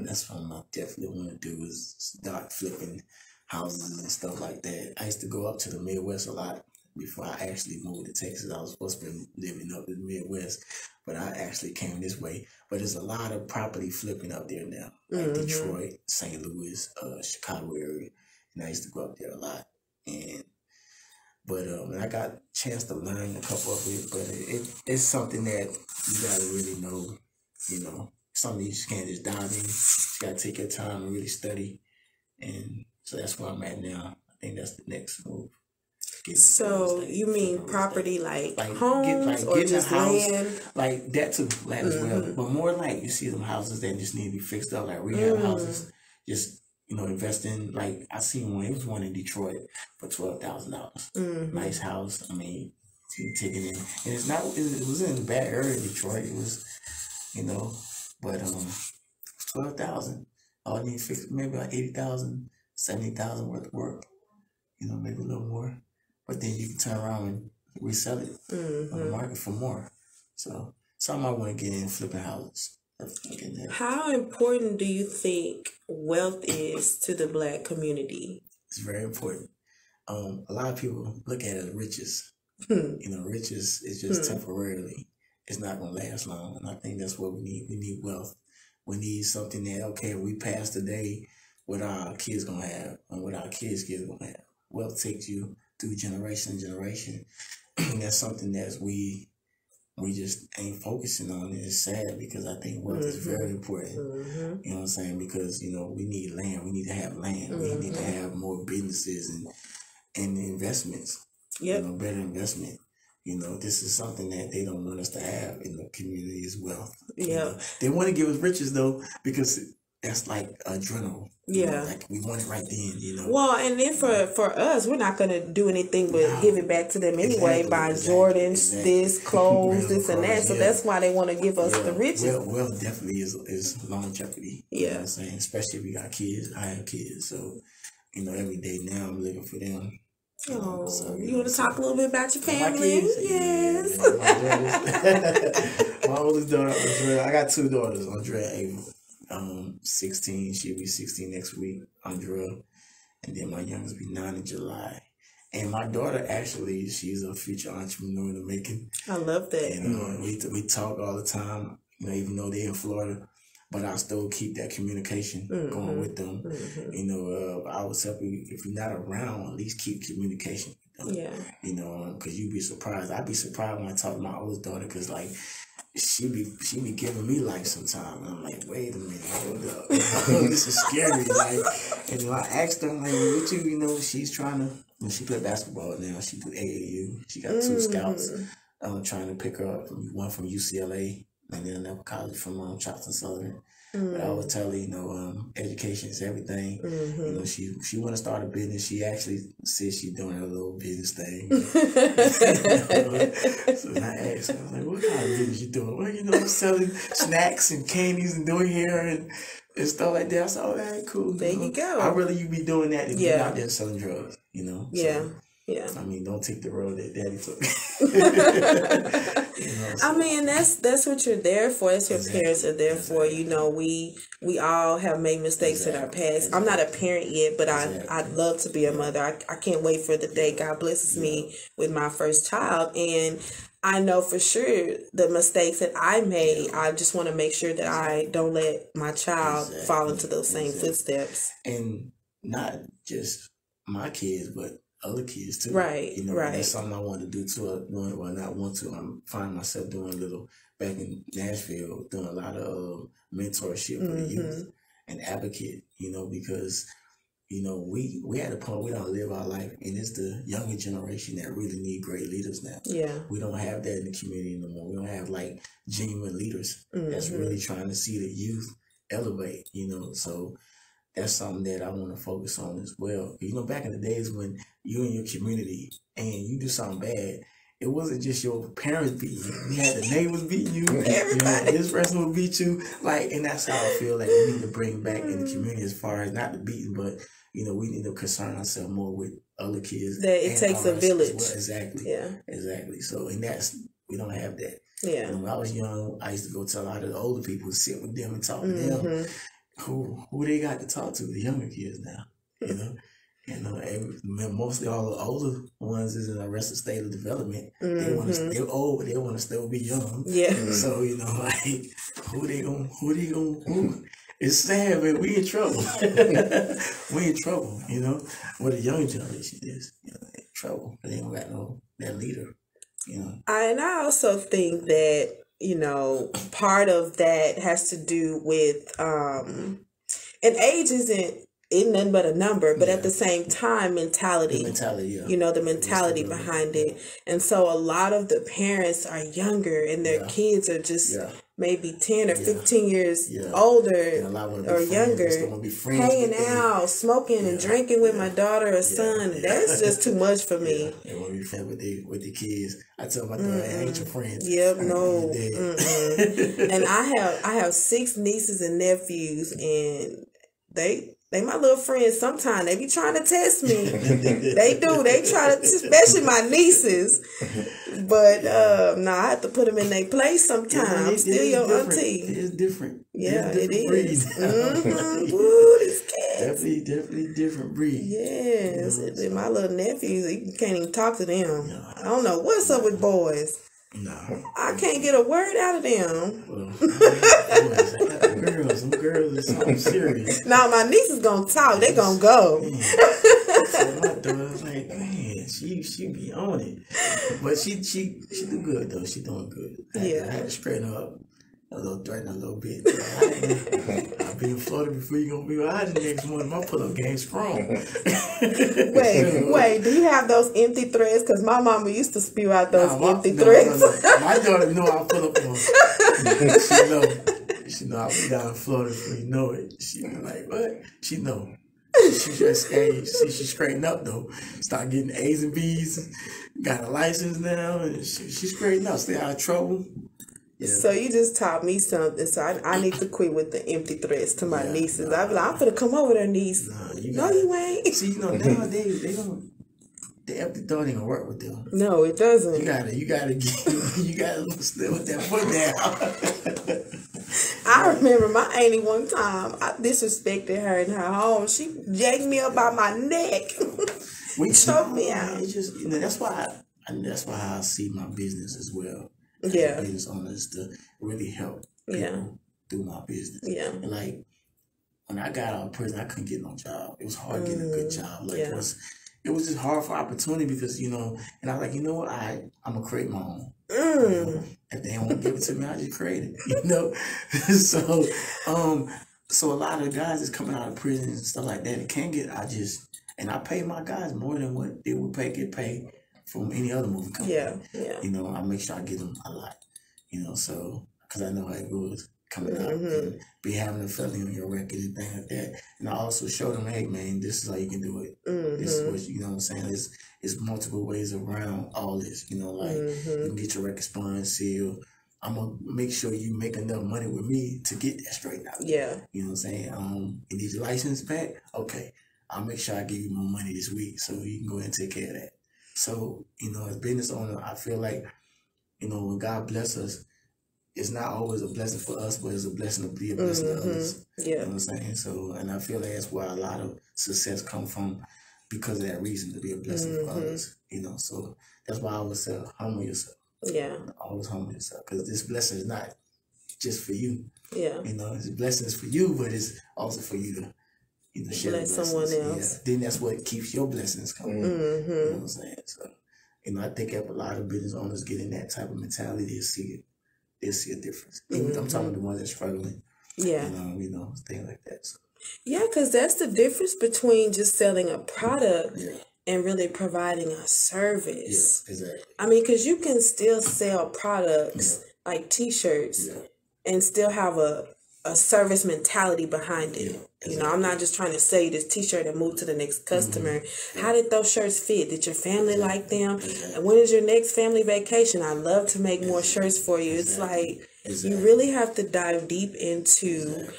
That's what I definitely want to do, is start flipping houses and stuff like that. I used to go up to the Midwest a lot before I actually moved to Texas. I was supposed to be living up in the Midwest, but I actually came this way. But there's a lot of property flipping up there now, like Detroit, St. Louis, Chicago area, and I used to go up there a lot. But I got a chance to learn a couple of it, but it's something that you gotta really know, something you just can't just dive in. You gotta take your time and really study, and so that's where I'm at now. I think that's the next move. So you mean property like homes or just land? Like that too, land as well. But more like you see them houses that just need to be fixed up, like rehab houses. Just invest in. Like I seen one. It was one in Detroit for $12,000. Nice house. I mean, taking it, and it's not. It was in a bad area in Detroit. It was, but $12,000. All you need to fix maybe like $80,000, $70,000 worth of work. Maybe a little more. But then you can turn around and resell it on the market for more. So something I want to get in, flipping houses. How important do you think wealth is to the Black community? It's very important. A lot of people look at it as riches. Riches is just temporarily. It's not going to last long. And I think that's what we need. We need wealth. We need something that, okay, we pass the day, what our kids going to have and what our kids' going to have. Wealth takes you through generation to generation. That's something that we just ain't focusing on. And it's sad because I think wealth is very important. You know what I'm saying? Because, we need land. We need to have land. We need to have more businesses and investments. Better investment. This is something that they don't want us to have in the community as well. They want to give us riches though, because that's like adrenaline. Like we want it right then, Well, and then for us, we're not going to do anything but give it back to them anyway, buy Jordans, this, clothes, this and that. So that's why they want to give us the riches. Well, definitely is longevity. You know what I'm saying? Especially if we got kids. I have kids. So, every day now I'm living for them. You want to talk a little bit about your family? Yes. My oldest daughter, Andrea. I got two daughters, Andrea and Ava. 16. She'll be 16 next week, Andrea. And then my youngest be 9 in July. And my daughter, actually, she's a future entrepreneur in the making. I love that. And we talk all the time, even though they're in Florida. But I still keep that communication going with them. I would tell people, if you're not around, at least keep communication with them. Because you'd be surprised. I'd be surprised when I talk to my oldest daughter, because, like, she be giving me life sometimes. And I'm like, wait a minute, hold up. This is scary. Like, and I asked her, like, what you, she's trying to, she play basketball now. She do AAU. She got 2 scouts. I'm trying to pick her up, one from UCLA, and then another college from Charleston Southern. But I would tell her, education is everything. She want to start a business. She actually said she's doing her little business thing. So I asked her, I was like, what kind of business you doing? Well, selling snacks and candies and doing hair and stuff like that. I said, all right, cool. There you go. I'd rather you be doing that than being out there selling drugs, So, I mean, don't take the road that daddy took. I mean, that's what you're there for. That's what parents are there for. We all have made mistakes in our past. I'm not a parent yet, but I'd love to be a mother. I can't wait for the day God blesses me with my first child. And I know for sure the mistakes that I made, I just want to make sure that I don't let my child fall into those same footsteps. And not just my kids, but other kids too. Right, You know, right. and that's something I want to do too. Well, not want to. I'm finding myself doing a little back in Nashville, doing a lot of mentorship for the youth and advocate. You know, because you know we at a point we don't live our life, and it's the younger generation that really need great leaders now. Yeah, we don't have that in the community no more. We don't have like genuine leaders that's really trying to see the youth elevate. You know, so. That's something that I want to focus on as well. You know, back in the days when you in your community and you do something bad, it wasn't just your parents beating you. You had the neighbors beating you. Everybody. You know, this person would beat you. Like, and that's how I feel like we need to bring back in the community as far as not the beating, but, you know, we need to concern ourselves more with other kids. That it takes a village. Well. Exactly. Yeah. Exactly. So, and we don't have that. Yeah. And when I was young, I used to go to a lot of the older people, sit with them and talk to them. Who they got to talk to? The younger kids now, you know. Mostly all the older ones is in the rest of state of development. They want to. They're old, but they want to still be young. Yeah. So you know, like who they gonna? It's sad, but we in trouble. We in trouble. You know, what the younger generation is, you know, in trouble. They don't got that leader. You know. And I also think that, you know, part of that has to do with, and age isn't nothing but a number, but at the same time, mentality. The mentality, yeah. You know, the mentality behind it. And so a lot of the parents are younger and their kids are just maybe 10 or 15 years older or younger, hanging out, smoking and drinking with my daughter or son. That's just too much for me. They want to be friends with the kids. I tell my daughter, I ain't your friend. Yep, no. And I have 6 nieces and nephews, and they my little friends. Sometimes they be trying to test me. They do. They try to, especially my nieces. But no, I have to put them in their place sometimes. I'm still your auntie. It is different. Yeah, it is. Ooh, these cats. Definitely different breed. Yes. And my little nephews, you can't even talk to them. No. I don't know what's up with boys. No. I can't get a word out of them. Well, some girls are something serious. Now my niece is gonna talk. They gonna go. So my daughter's like, man, she be on it, but she do good though. She doing good. I had to straighten her up a little, threaten a little bit. I've been in Florida before. You gonna be out the next morning. My pull-up game strong. Wait. Do you have those empty threads? Because my mama used to spew out those empty threads. No. My daughter know I pull up on. She know I'll be down in Florida before you know it. She be like, what? She know. She just, she straightened up though. Start getting A's and B's. Got a license now. And she straightened up. Stay out of trouble. Yeah. So you just taught me something. So I need to quit with the empty threats to my nieces. I be like, I'm finna come over there, niece. No, you ain't. See, you know, nowadays the empty thought ain't gonna work with them. No, it doesn't. You gotta still with that foot down. I remember my auntie one time, I disrespected her in her home. She yanked me up by my neck. Choked me out. It's just, you know, that's why I see my business as well. Yeah. Business owners to really help people do my business. Yeah. And like when I got out of prison, I couldn't get no job. It was hard getting a good job. Like it was just hard for opportunity because, you know, and I was like, you know what, I'm gonna create my own. You know? If they don't want to give it to me, I just create it. You know? So a lot of the guys that's coming out of prison and stuff like that, it can't get I pay my guys more than what they would get paid from any other movie company. Yeah. You know, I make sure I give them a lot. You know, so because I know how it goes coming out and be having a felony on your record and things like that. And I also show them, hey man, this is how you can do it. This is what you know what I'm saying. It's multiple ways around all this. You know, like you can get your record spun, sealed. I'm gonna make sure you make enough money with me to get that straightened out. Yeah. You know what I'm saying? You need your license back? Okay. I'll make sure I give you more money this week so you can go ahead and take care of that. So, you know, as business owner, I feel like, you know, when God bless us, it's not always a blessing for us, but it's a blessing to be a blessing to others. Yeah. You know what I'm saying? So, and I feel like that's where a lot of success come from because of that reason, to be a blessing for others. You know, so that's why I always say, humble yourself. Yeah. Always humble yourself because this blessing is not just for you. Yeah. You know, this blessing is for you, but it's also for you to, you know, share bless blessings. someone else. Yeah. Then that's what keeps your blessings coming. You know what I'm saying? So, you know, I think if a lot of business owners get in that type of mentality, they'll see a difference. Even I'm talking about the ones that are struggling. Yeah. You know, things like that. So. Yeah, because that's the difference between just selling a product and really providing a service. Yeah, exactly. I mean, because you can still sell products like T-shirts and still have a service mentality behind it. Yeah, exactly. You know, I'm not just trying to sell you this T-shirt and move to the next customer. How did those shirts fit? Did your family like them? And when is your next family vacation? I'd love to make more shirts for you. It's like you really have to dive deep into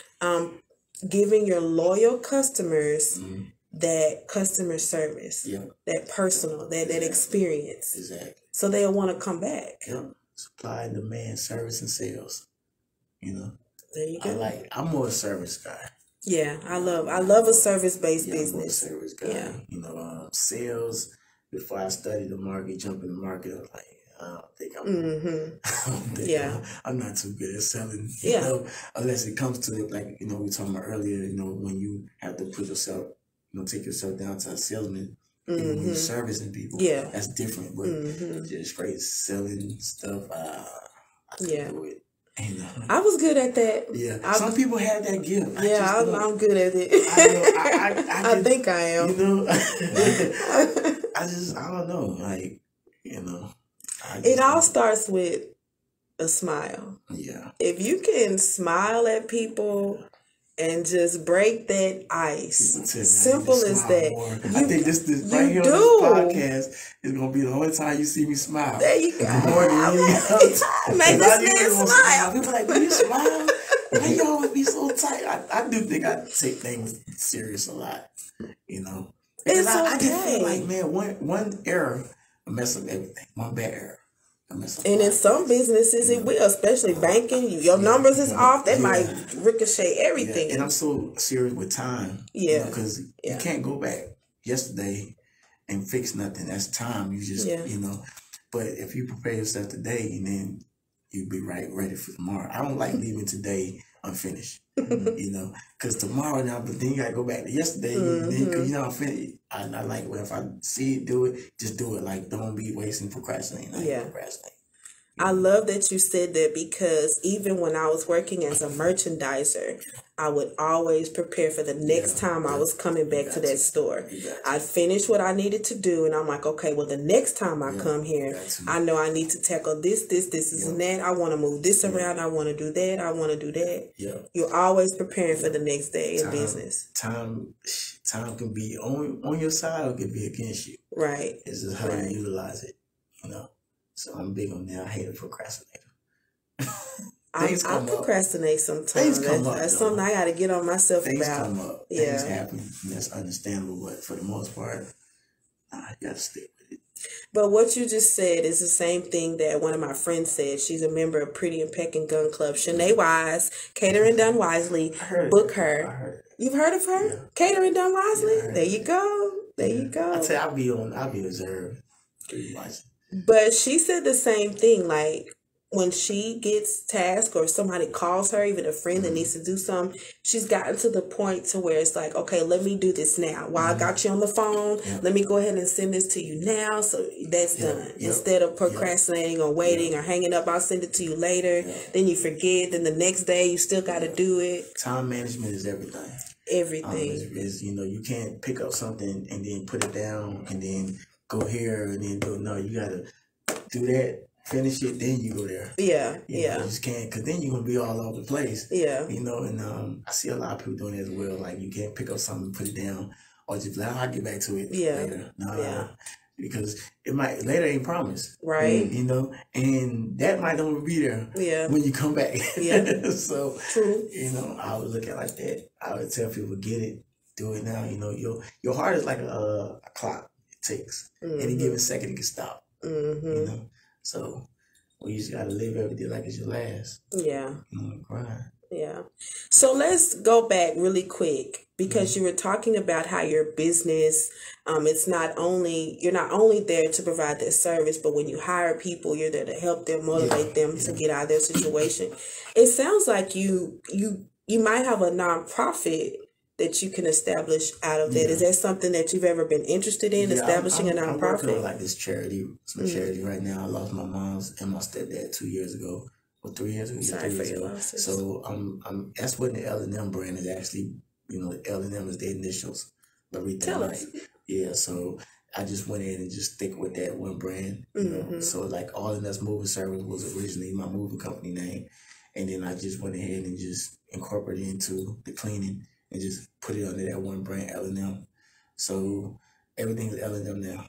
giving your loyal customers that customer service, that personal, that experience. Exactly. So they'll want to come back. Yeah. Supply and demand, service and sales. You know. There you go. I'm more a service guy. Yeah, I love a service-based business. I'm more a service guy. Yeah. You know, sales, before I studied the market, jump in the market, I was like, I don't think I'm not too good at selling, you know, unless it comes to it, like, you know, we were talking about earlier, you know, when you have to put yourself, you know, take yourself down to a salesman, and when you're servicing people, that's different, but just straight selling stuff, I can't do it. You know? I was good at that. Yeah, some people have that gift. I'm good at it. I think I am. You know, I don't know, like, you know. It all starts with a smile. Yeah. If you can smile at people and just break that ice, simple as that. I think this right here on this podcast is gonna be the only time you see me smile. There you go. More than any other time. Make this man smile. People like, do you smile? Why you always be so tight? I do think I take things serious a lot. You know, because I just feel like, man, one error will mess up everything. One bad error. And in some businesses, it will, especially banking. Your numbers is off. That might ricochet everything. Yeah. And I'm so serious with time. Yeah. Because you can't go back yesterday and fix nothing. That's time. You just, you know. But if you prepare yourself today, and then you'll be ready for tomorrow. I don't like leaving today unfinished. You know, because tomorrow now, but then you gotta go back to yesterday. Because you know, I'm finished. I like, well, if I see it, do it, just do it. Like, don't be wasting procrastinating. Procrastinate. I love that you said that, because even when I was working as a merchandiser, I would always prepare for the next time I was coming back to that store. I'd finish what I needed to do, and I'm like, okay, well, the next time I come here, I know I need to tackle this, and that. I want to move this around. I want to do that. I want to do that. You're always preparing for the next day in business. Time can be on your side or can be against you. Right. It's just how you utilize it, you know. So I'm big on that. I hate a procrastinator. I procrastinate sometimes. That's something I got to get on myself about. Things come up. Things happen. And that's understandable. But for the most part, you got to stick with it. But what you just said is the same thing that one of my friends said. She's a member of Pretty and Pecking Gun Club. Shanae Wise, Catering Done Wisely. Book her. I heard it. You've heard of her? Yeah. Catering Done Wisely? Yeah, there you go. There you go. I tell you, I'll be reserved. But she said the same thing. Like, when she gets tasked or somebody calls her, even a friend that needs to do something, she's gotten to the point to where it's like, okay, let me do this now. While I got you on the phone, let me go ahead and send this to you now. So that's done. Instead of procrastinating or waiting or hanging up, I'll send it to you later. Then you forget. Then the next day, you still got to do it. Time management is everything. Everything. Is you know, you can't pick up something and then put it down and then go here and then do it. No, you got to do that. Finish it, then you go there. You know, you just can't, because then you're going to be all over the place. You know, and I see a lot of people doing it as well. Like, you can't pick up something and put it down, or just like, I'll get back to it later. No, because it might, later ain't promised. Right. You know, and that might not be there when you come back. So, true. You know, I would look at it like that. I would tell people, get it, do it now. You know, your heart is like a clock. It ticks. Any given second, it can stop. You know? So we just gotta live every day like it's your last. Grind. So let's go back really quick, because you were talking about how your business, it's not only, you're not only there to provide that service, but when you hire people, you're there to help them, motivate them to get out of their situation. It sounds like you might have a nonprofit that you can establish out of that? Is that something that you've ever been interested in, establishing a nonprofit? I'm working on like this charity, charity right now. I lost my mom's and my stepdad 2 years ago, or 3 years ago. Sorry for your losses. So that's what the L&M brand is actually. The L&M is the initials. Tell us. Yeah, so I just went in and just stick with that one brand. So like L&M Moving Service was originally my moving company name, and then I just went ahead and just incorporated into the cleaning and just put it under that one brand, L&M. So everything's L&M now.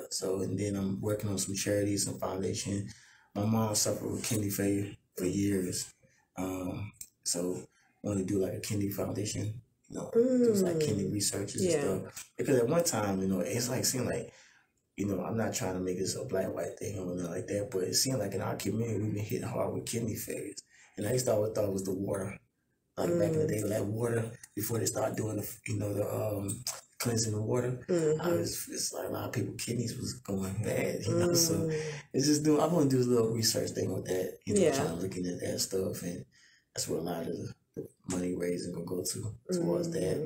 So and then I'm working on some charities, some foundation. My mom suffered with kidney failure for years, so I want to do like a kidney foundation, do like kidney researches and stuff. Because at one time, it's like seemed like, I'm not trying to make this a black white thing or nothing like that, but it seemed like in our community we've been hit hard with kidney failures, and I used to always thought it was the water. Like back in the day, like water before they start doing the cleansing the water. It's like a lot of people kidneys was going bad, So it's just I want to do a little research thing with that, trying to looking at that stuff, and that's where a lot of the money raising gonna go towards that,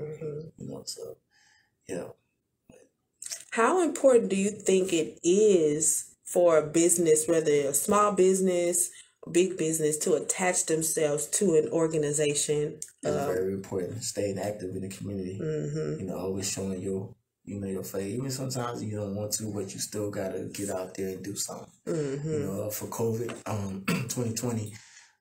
So How important do you think it is for a business, whether a small business, big business, to attach themselves to an organization? It's very important. Staying active in the community. Always showing your face. Even sometimes you don't want to, but you still gotta get out there and do something. For COVID, 2020,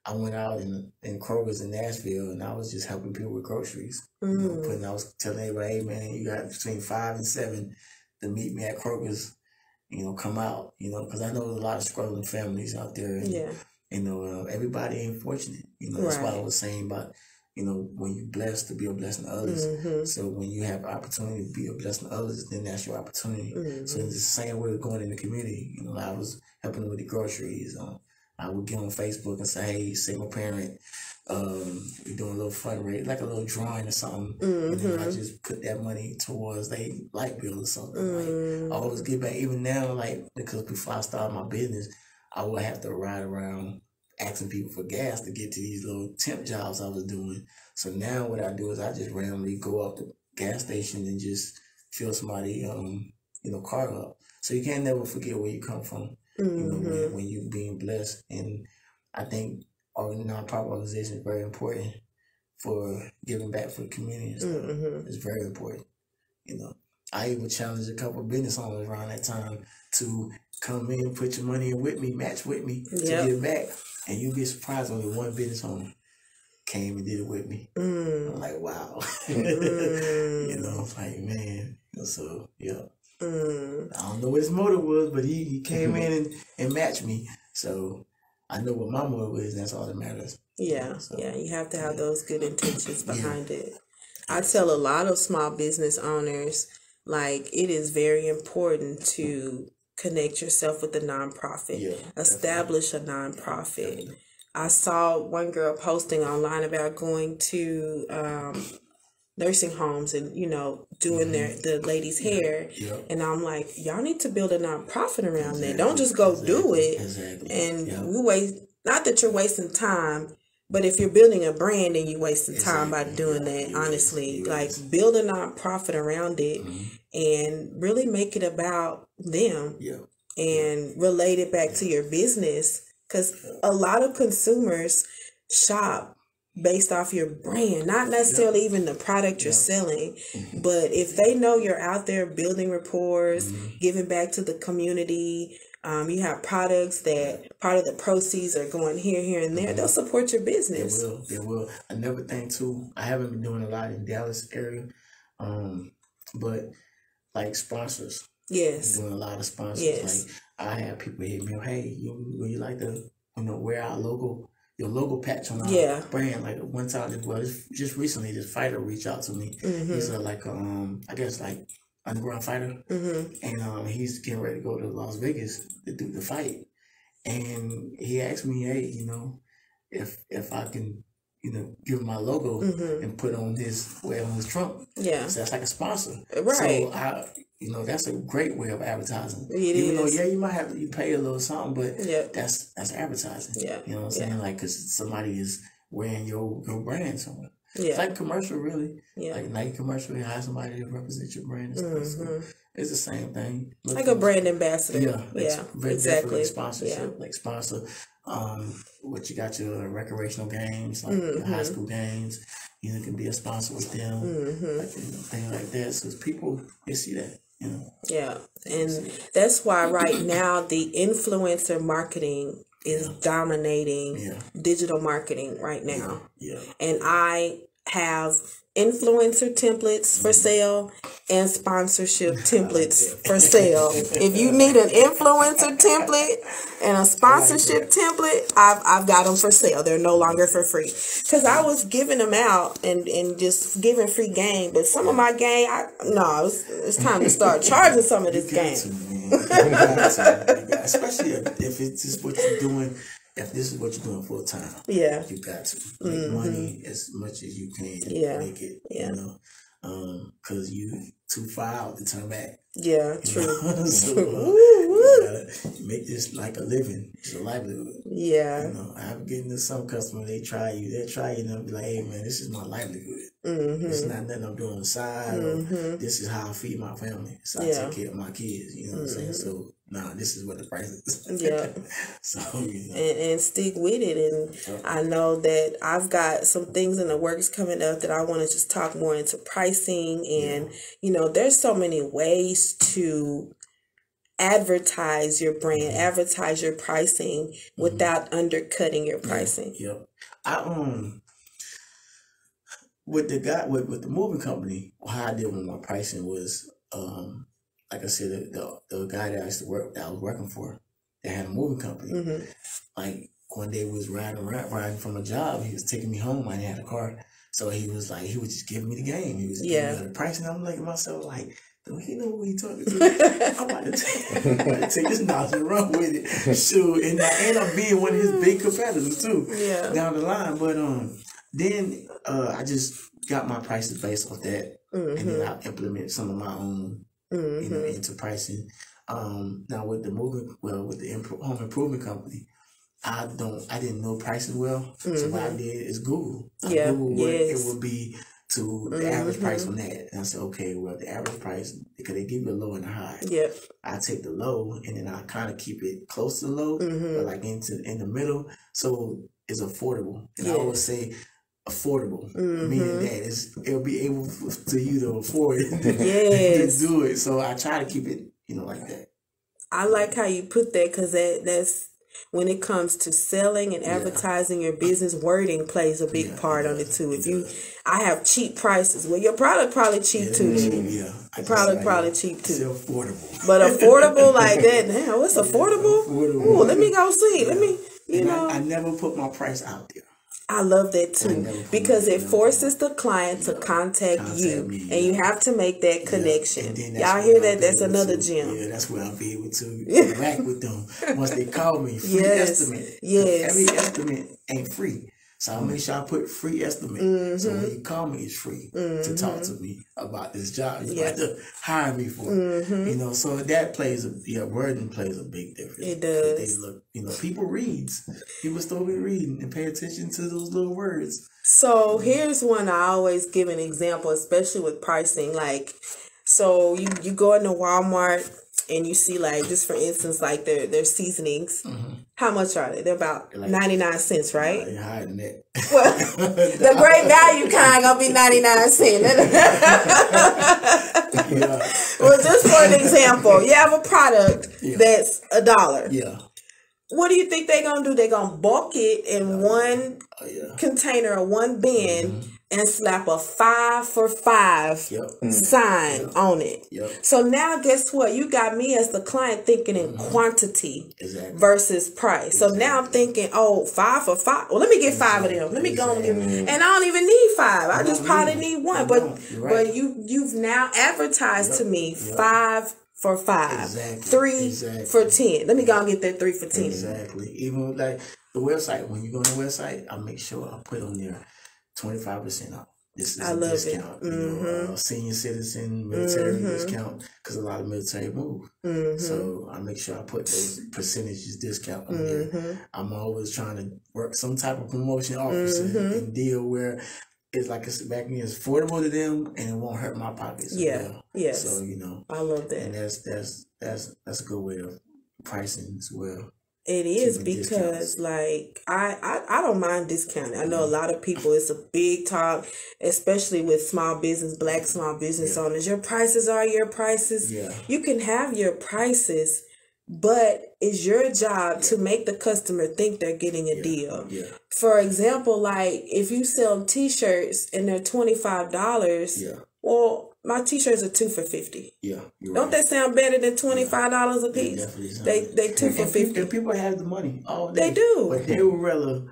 I went out in Kroger's in Nashville, and I was just helping people with groceries. I was telling everybody, hey man, you got between 5 and 7 to meet me at Kroger's. Come out. Because I know there's a lot of struggling families out there. And, everybody ain't fortunate. That's why I was saying about, when you're blessed to be a blessing to others. So when you have opportunity to be a blessing to others, then that's your opportunity. So it's the same way of going in the community. I was helping them with the groceries. I would get on Facebook and say, hey, single parent, we're doing a little fundraiser, like a little drawing or something. And then I just put that money towards their light bill or something. I always get back, even now, because before I started my business, I would have to ride around asking people for gas to get to these little temp jobs I was doing. So now what I do is I just randomly go up to gas station and just fill somebody, car up. So you can't never forget where you come from. When you being blessed, and I think our nonprofit organization is very important for giving back for the community and stuff. It's very important. I even challenged a couple of business owners around that time to come in, put your money in with me, match with me to give back, and you'd be surprised only one business owner came and did it with me. I'm like, wow. Like, man. So I don't know what his motive was, but he came in and matched me. So I know what my motive is, and that's all that matters. You have to have those good intentions behind it. I tell a lot of small business owners, it is very important to connect yourself with a nonprofit, establish a nonprofit. I saw one girl posting online about going to nursing homes and doing the ladies' hair, and I'm like, y'all need to build a nonprofit around that. Don't just go do it. And we waste. Not that you're wasting time, but if you're building a brand and you're wasting time by doing that, honestly, build a nonprofit around it and really make it about them and relate it back to your business, because a lot of consumers shop based off your brand, not necessarily even the product you're selling, but if they know you're out there building rapport, giving back to the community, you have products that part of the proceeds are going here, and there, they'll support your business. They will. Another thing too, I haven't been doing a lot in Dallas area, but sponsors. Yes. Doing a lot of sponsors. Yes. I have people hit me up, hey, would you like to, wear our logo? Your logo patch on our brand. Like one time, just recently, this fighter reached out to me. He's I guess underground fighter, and he's getting ready to go to Las Vegas to do the fight. And he asked me, hey, if I can, give him my logo and put on his trunk. Yeah, so that's like a sponsor, right? So that's a great way of advertising. Even though you might have to pay a little something, but that's advertising. Yeah, you know what I'm saying? Because somebody is wearing your brand somewhere. It's like commercial, really. Yeah. Like Nike commercial, you hire somebody to represent your brand and stuff. So it's the same thing. Like a brand ambassador. Yeah, exactly. Sponsorship, like sponsor. What you got your recreational games, like the high school games. You can be a sponsor with them, like things like that. So people they see that. Yeah, and that's why right now the influencer marketing is dominating digital marketing right now. Yeah. And I have influencer templates for sale and sponsorship templates for sale. If you need an influencer template and a sponsorship template, I've got them for sale. They're no longer for free. Because I was giving them out and just giving free game. But some of my game, it's time to start charging some of this game. Especially if it's just what you're doing. If this is what you're doing full time, you got to make money as much as you can. Make it, because you too far out to turn back. Yeah, true. So you gotta make this like a living. It's a livelihood. Yeah. I'm getting to some customers. They'll try you, and they'll be like, "Hey, man, this is my livelihood. It's not nothing I'm doing on the side. Or this is how I feed my family. So I take care of my kids. You know what I'm saying? So." This is what the price is. Yeah. So and stick with it. And I know that I've got some things in the works coming up that I want to just talk more into pricing. And there's so many ways to advertise your brand, advertise your pricing without undercutting your pricing. Yep. With the guy with the moving company, how I did with my pricing was like I said, the guy that I was working for, that had a moving company. Like one day we was riding from a job. He was taking me home. I didn't have a car, so he was just giving me the game. He was giving me the price, and I'm looking at myself like, do he know who he talking to? I'm about to take this knowledge and run with it. Shoot, and I end up being one of his big competitors too. Yeah. Down the line, but then I just got my prices based off that, and then I implemented some of my own. Into pricing. Now with the home improvement company, I didn't know pricing well. So what I did is Google. I Googled what it would be to the average price on that. And I said, okay, well the average price, because they give you a low and a high. Yep. I take the low and then I kind of keep it close to the low, but like in the middle, so it's affordable. And I always say affordable, meaning that it'll be able to you to afford it to do it. So I try to keep it, like that. I like how you put that, because that's when it comes to selling and advertising your business, wording plays a big part on it too. I have cheap prices. Well, your product probably cheap too. Your product probably cheap too. It's affordable, but affordable like that. Damn, what's affordable? Ooh, let me go see. Let me, I never put my price out there. I love that too, because it forces the client to contact you, and you have to make that connection. Y'all hear that? That's another gem. Yeah, that's where I'll be able to interact with them once they call me. Free estimate. Yes. Every estimate ain't free. So I'll make sure I put free estimate. So when you call me, it's free to talk to me about this job. You have to hire me for it. So that plays wording plays a big difference. It does. They look, people reads. People still be reading and pay attention to those little words. So here's one I always give an example, especially with pricing. Like, so you go into Walmart and you see, like, just for instance, like their seasonings. How much are they? They're about 99 cents, right? They're higher than that. Well, the great value kind gonna be 99 cents. Well, just for an example, you have a product that's $1. Yeah. What do you think they're gonna do? They're gonna bulk it in one container or one bin and slap a 5 for $5 sign on it. So now guess what? You got me as the client thinking in quantity versus price. So now I'm thinking, 5 for $5. Well, let me get 5 of them. Let me go and get, and I don't even need 5. I just probably need 1. But you've now advertised to me 5 for $5, 3 for $10. Let me go and get that 3 for $10. Exactly. Even like the website, when you go on the website, I make sure I put on there 25% off. This is a discount. Senior citizen, military discount, because a lot of military move. So I make sure I put those percentages discount on there. I'm always trying to work some type of promotion officer and deal where it's like it's back me. It's affordable to them, and it won't hurt my pockets. Yeah. Yes. So you know, I love that. And that's a good way of pricing as well. It is because like I don't mind discounting. I know a lot of people, it's a big talk, especially with small business, black small business owners. Your prices are your prices. Yeah. You can have your prices, but it's your job to make the customer think they're getting a deal. Yeah. For example, like if you sell t-shirts and they're $25, well, my t-shirts are 2 for $50. Yeah, don't that sound better than $25 a piece? They 2 for $50. And people have the money all day. They do, but they would rather,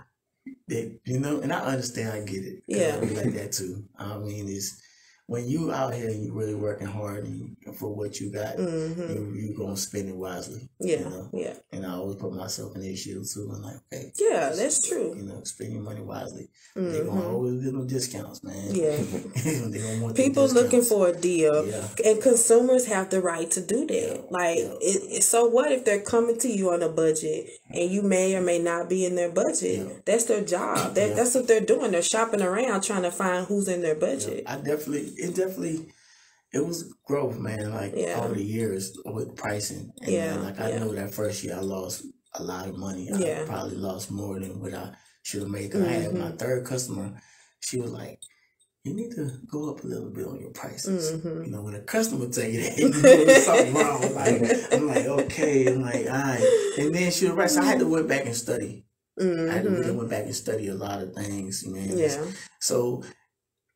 you know. And I understand, I get it. Yeah, I be like that too. I mean, it's when you out here and you really working hard and for what you got, you gonna spend it wisely. Yeah, you know? Yeah. And I always put myself in their shoes too. I'm like, okay, yeah, that's true. You know, spend your money wisely. They're gonna always give them discounts, man. Yeah, they don't want people looking for a deal, and consumers have the right to do that. So what if they're coming to you on a budget and you may or may not be in their budget? That's their job. That's what they're doing. They're shopping around trying to find who's in their budget. It was growth, man. Like over the years with pricing, and I know that first year I lost a lot of money. I probably lost more than what I should have made. Cause I had my third customer. She was like, "You need to go up a little bit on your prices." You know, when a customer tell you that, you know there's something wrong. Like I'm like, okay. I'm like, all right. And then she was right. So I had to went back and study. I had to really went back and study a lot of things, man. Yeah. So.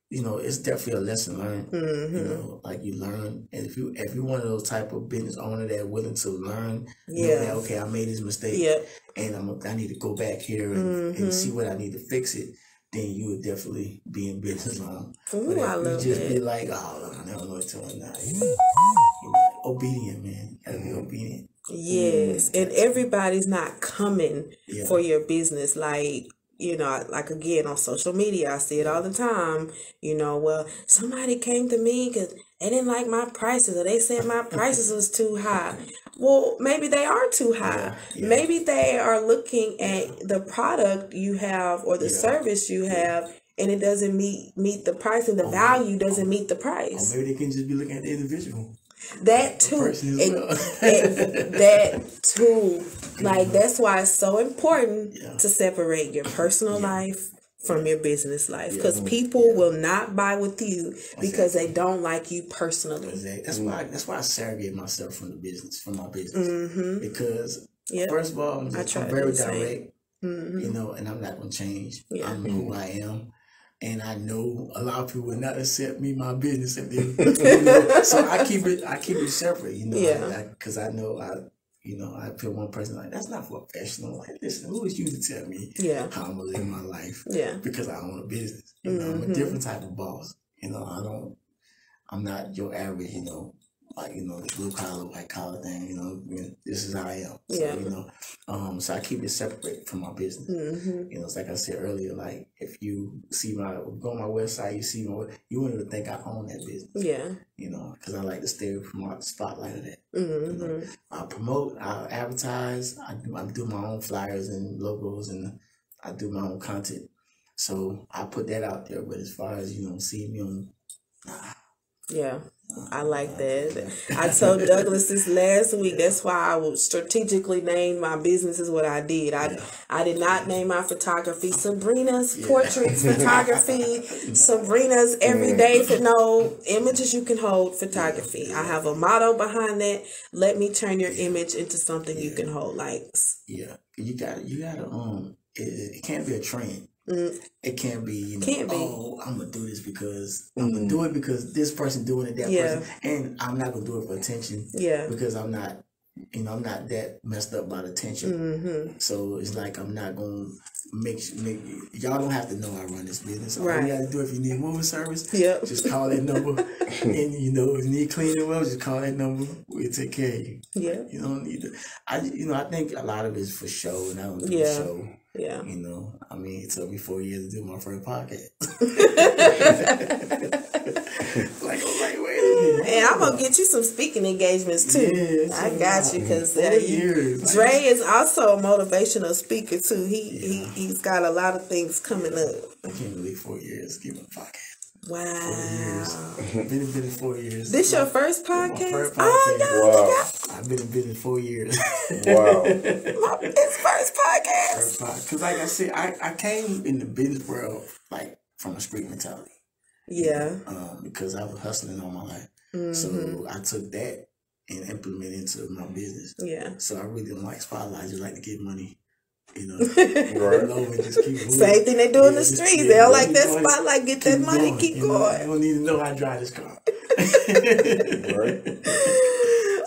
You know, it's definitely a lesson learned. You know, like you learn, and if you one of those type of business owner that willing to learn, you know that, okay, I made this mistake, and I need to go back here and see what I need to fix it. Then you would definitely be in business long. Ooh, I love you just that. be like, oh, I never know what to do now. You're obedient, man. You gotta be obedient. Yes, and everybody's not coming for your business, like. You know, like again on social media, I see it all the time. You know, well, somebody came to me because they didn't like my prices, or they said my prices was too high. Well, maybe they are too high. Maybe they are looking at the product you have or the service you have, and it doesn't meet the price, and the value doesn't meet the price. Or maybe they can just be looking at the individual. That too, that too. Like that's why it's so important to separate your personal life from your business life, because people will not buy with you because they don't like you personally. Exactly. That's why I segregate myself from my business, because first of all, I'm very direct, you know, and I'm not gonna change. I'm who I am. And I know a lot of people will not accept me, my business, if they, you know, so I keep it separate, you know, because I know I feel one person like, that's not professional. Like, listen, who is you to tell me how I'm gonna live my life? Because I own a business. You know, I'm a different type of boss. You know, I'm not your average, you know, like, you know, the blue collar, white collar thing, you know, this is how I am. So, you know, so I keep it separate from my business. You know, it's like I said earlier, like if you see go on my website, you see you wouldn't even think I own that business. You know, because I like to stay from the spotlight of that. You know, I promote, I advertise, I do my own flyers and logos, and I do my own content. So I put that out there. But as far as, you know, seeing me on, I like that. I told Douglas this last week. That's why I would strategically name my business is what I did. I did not name my photography Sabrina's Portraits Photography, Sabrina's Everyday for no images you can hold photography. I have a motto behind that. Let me turn your image into something you can hold. Like you gotta it can't be a trend. It can't be, you know, I'm gonna do this because I'm gonna do it because this person doing it, that person, and I'm not gonna do it for attention. Because I'm not, you know, I'm not that messed up by the attention. So it's like I'm not gonna make y'all don't have to know I run this business. All you gotta do, if you need moving service, just call that number. And you know, if you need cleaning well, just call that number. We'll take care of you. You don't need to. I think a lot of it is for show, and I don't do the show. You know, I mean, it took me 4 years to do my first podcast. like, wait a minute. And I'm gonna get you some speaking engagements too. I got you, because Dre is also a motivational speaker too. He's got a lot of things coming up. I can't believe 4 years. Give him 5. Wow. 4 years. Been in business 4 years. This your first podcast? First podcast. Oh, Wow. I've been in business 4 years. Wow. His first podcast. Because like I said, I came in the business world like from a street mentality. Yeah. Because I was hustling all my life. So I took that and implemented into my business. Yeah. So I really don't like spotlight. I just like to get money. You know, Right. low and just keep moving. Same thing they do in the streets. They don't like that going, spotlight. Get that money, going, keep you know? going. You don't need to know how to drive this car. Right.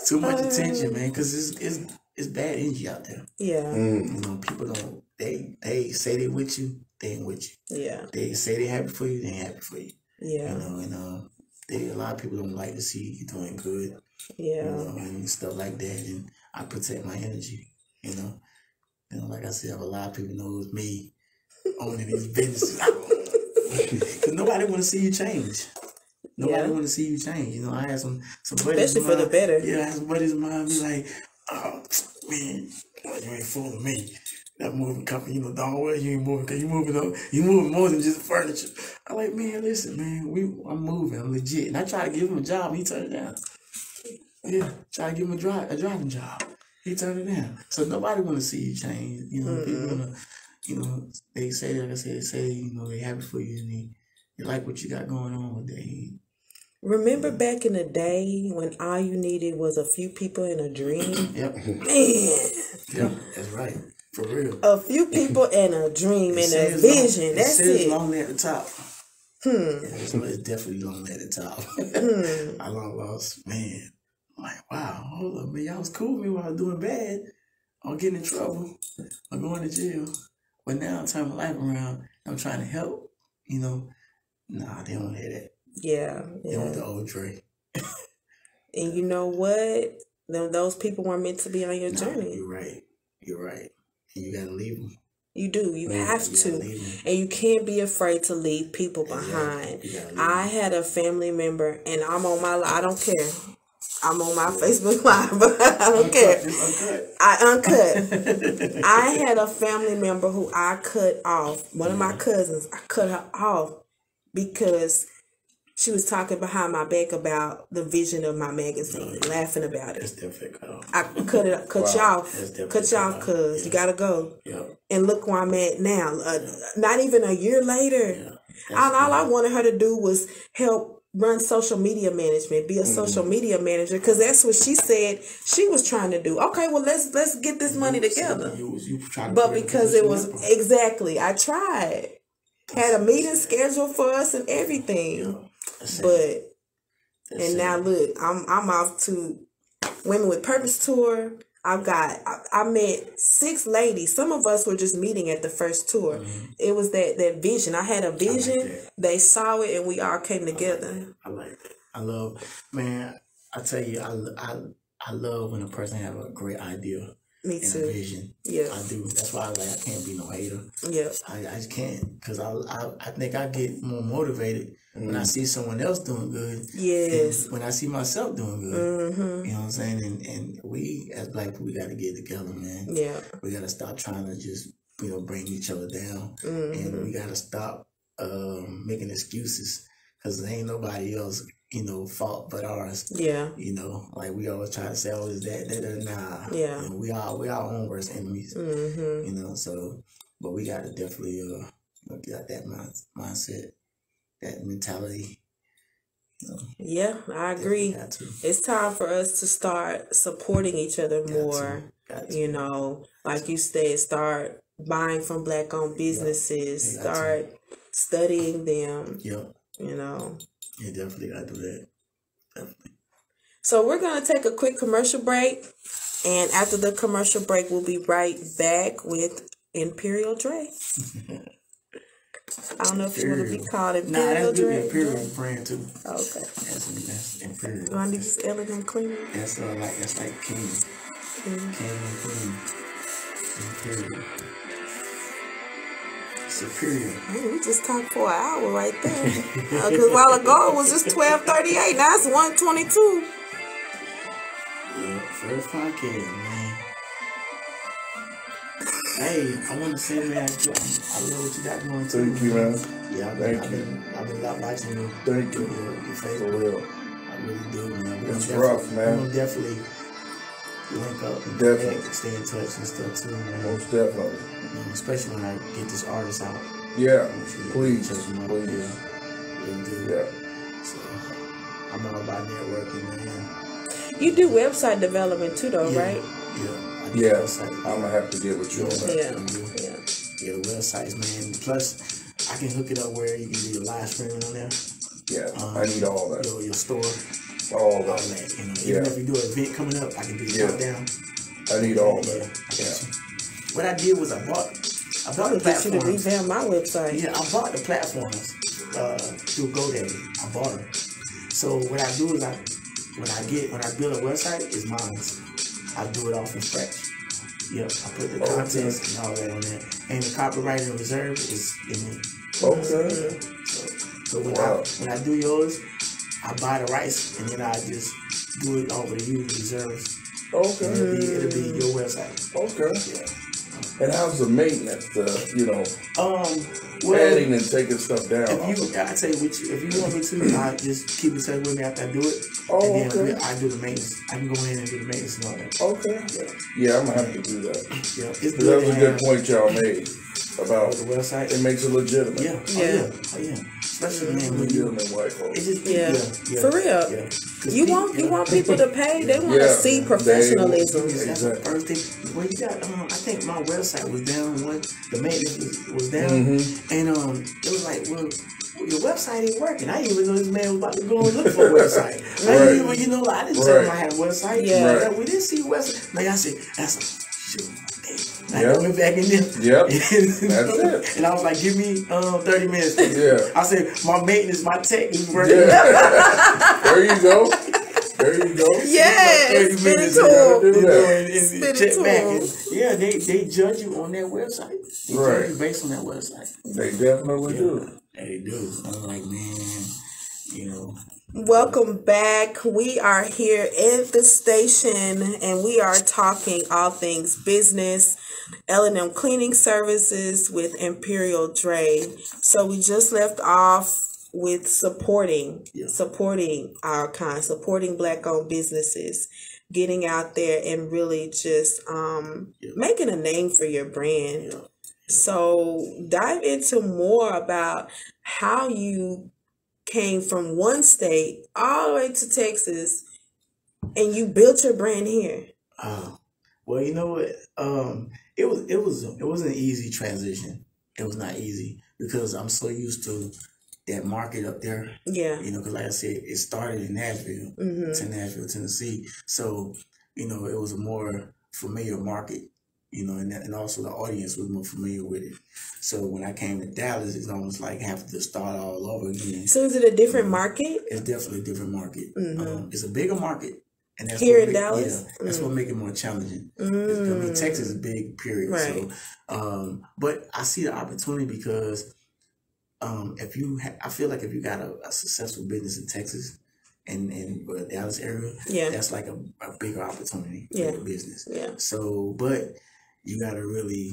Too much attention, man, because it's bad energy out there. Yeah. You know, people don't. They say they with you, they ain't with you. Yeah. They say they happy for you, they ain't happy for you. Yeah. You know, and a lot of people don't like to see you doing good. Yeah. You know, and stuff like that. And I protect my energy. You know, like I said, a lot of people know it's me owning these businesses. Because nobody want to see you change. Nobody want to see you change. You know, I had some buddies. Especially for the better. Yeah, I had some buddies of mine be like, oh, man, you ain't fooling me. That moving company, you know, don't worry, you ain't moving, because you moving more than just furniture. I'm like, man, listen, man, I'm moving, I'm legit. And I try to give him a job, and he turned it down. Yeah, try to give him a driving job. He turned it down. So nobody want to see you change. You know, people want to, you know, they say, like I said, they say, you know, they happy for you and they like what you got going on, but they. Remember back in the day when all you needed was a few people in a dream? Yep. Man. Yep, that's right. For real. A few people and a dream and a vision. That's it. it. Lonely at the top. It's definitely lonely at the top. I lost, man. I'm like, wow, hold up, man. Y'all was cool with me when I was doing bad. I'm getting in trouble. I'm going to jail. But now I'm turning my life around. I'm trying to help. You know, nah, they don't hear that. Yeah. They want the old Dre. And you know what? Those people weren't meant to be on your journey. You're right. And you gotta leave them. You do. You have to. And you can't be afraid to leave people behind. I had a family member, and I'm on I don't care. I'm on my Facebook Live, but I don't care. I uncut. I had a family member who I cut off. One of my cousins, I cut her off because she was talking behind my back about the vision of my magazine, laughing about it. That's definitely I cut you off, cuz you gotta go. Yep. And look where I'm at now. Not even a year later. All I wanted her to do was help run social media management, be a social media manager, because that's what she said she was trying to do. Okay, well let's get this money together. But because it was I tried. Had a meeting scheduled for us and everything. But now look, I'm off to Women with Purpose tour. I met 6 ladies. Some of us were just meeting at the first tour. It was that vision. I had a vision. They saw it, and we all came together. I like that. I love, man. I tell you, I love when a person have a great idea. Me and too. A vision. Yeah, I do. That's why I can't be no hater. Yeah, I just can't, because I think I get more motivated when I see someone else doing good. Yes. When I see myself doing good. You know what I'm saying? And we as Black people, we got to get together, man. Yeah. We got to stop trying to just bring each other down, and we got to stop making excuses, because there ain't nobody else fault but ours. Yeah. Like we always try to say, oh, is that, nah. Yeah. We our own worst enemies. So, but we got to definitely get that mindset, that mentality. Yeah, I agree. It's time for us to start supporting each other more. Like you said, start buying from Black-owned businesses. Start studying them. Yep. You definitely got to do that. Definitely. So we're going to take a quick commercial break. And after the commercial break, we'll be right back with Imperial Dre. I don't know if you want to be called Imperial Dre. That's Imperial brand too. Okay. That's Imperial. You want to use L&M Cleaning? That's like King. King and Queen. Imperial. Superior. Man, we just talked for an hour right there. Because a while ago it was just 12:38. Now it's 1:22. Yeah, first podcast, man. Hey, I want to say, man, I love what you got going too. Thank you, man. Yeah, Thank I've you. been watching you. Thank you. Your For Facebook. real. I really do, man. It's rough, man. We'll definitely link up and Definitely. connect, stay in touch and stuff too, man. Most definitely. Especially when I get this artist out. Yeah. Sure Please. check them out. Please. Yeah, really do. Yeah. So I'm all about networking, man. You do website development too, though, right? Yeah. I do Yeah. website. I'm gonna have to get with you on that. Yeah. The websites, man. Plus, I can hook it up where you can do your live streaming on there. Yeah. I need all that. Your store, All all that. that. Even if you do an event coming up, I can do the countdown. I need all that. Yeah. What I did was I bought I'm the gonna get you to platforms. revamp my website. Yeah, I bought the platforms through GoDaddy. I bought them. So what I do is when I build a website, it's mine. I do it all from scratch. Yep, I put the contents and all that on there, and the copyright and reserve is in it. Okay. So when I do yours, I buy the rights and then I just do it over to you, reserves. Okay. It'll be your website. Okay. Yeah. And how's the maintenance? Well, adding and taking stuff down. I tell you, if you want me to, I just keep in touch with me after I do it. Oh, and then okay. I do the maintenance. I can go in and do the maintenance and all that. Okay. Yeah, I'm gonna have to do that. Yeah, it's That good. was a good point y'all made about The website. it makes it legitimate. Yeah. Oh yeah. Especially man, when you. Legitimate white folks. It's just Yeah. For real. Yeah. You want people to pay. They want to see professionalism. That's the first thing. Well, you got. I think my website was down. The maintenance was down, and it was like, well, your website ain't working. I didn't even know this man was about to go and look for a website. I didn't even, I didn't tell him I had a website. Yeah. Like, we didn't see a website. Like I said, that's a shoot. I went back in there. Yep. That's it. And I was like, give me 30 minutes. Yeah. I said, my maintenance, my tech is working. Yeah. There you go. Yeah, Like 30 spin it minutes, to them. Do that. and Spin it check to back. them. And, yeah, they judge you on their website. They Right. judge you based on that website. They definitely do. They do. I'm like, man, Welcome back. We are here at the station and we are talking all things business, L&M Cleaning Services with Imperial Dre. So we just left off with supporting our kind, supporting Black-owned businesses, getting out there and really just making a name for your brand. So dive into more about how you came from one state all the way to Texas and you built your brand here. Well, you know what? It was an easy transition. It was not easy because I'm so used to that market up there. Yeah. Because like I said, it started in Nashville, to Nashville, Tennessee. So, it was a more familiar market, and also the audience was more familiar with it. So when I came to Dallas, it's almost like having to start all over again. So is it a different market? It's definitely a different market. It's a bigger market. And that's Here what in Dallas? Yeah, that's what makes it more challenging. I mean, Texas is big, period. Right. So, but I see the opportunity because I feel like if you got a successful business in Texas and the Dallas area, that's like a bigger opportunity for your business. Yeah. So, but you got to really,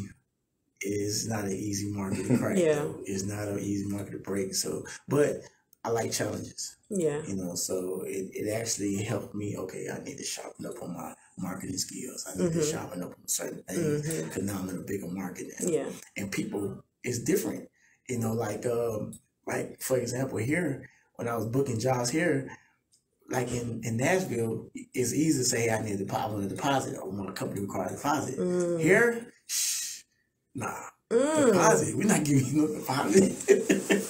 it's not an easy market to crack. Though. It's not an easy market to break. So, but I like challenges. Yeah. So it actually helped me. Okay, I need to sharpen up on my marketing skills. I need to sharpen up on certain things because now I'm in a bigger market now. Yeah. And people, it's different. Like for example, here when I was booking jobs here, like in Nashville, it's easy to say, hey, I need a deposit. Or want a company require a deposit. Here, nah. Deposit. We're not giving you no deposit.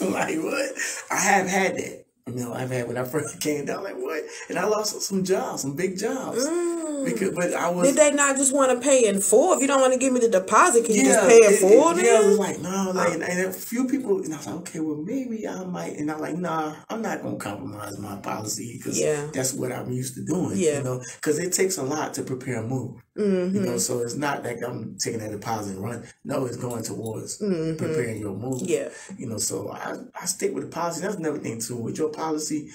Like what? I have had that. I've had when I first came down, like what? And I lost some jobs, some big jobs. But I was. Did they not just want to pay in full? If you don't want to give me the deposit, can you just pay in full? Yeah, I was like, no, and a few people, and I was like, okay, well maybe I might, and I'm like, nah, I'm not gonna compromise my policy because that's what I'm used to doing. Because it takes a lot to prepare a move. So it's not like I'm taking that deposit and run. No, it's going towards preparing your move. Yeah. So I stick with the policy. That's another thing too. With your policy,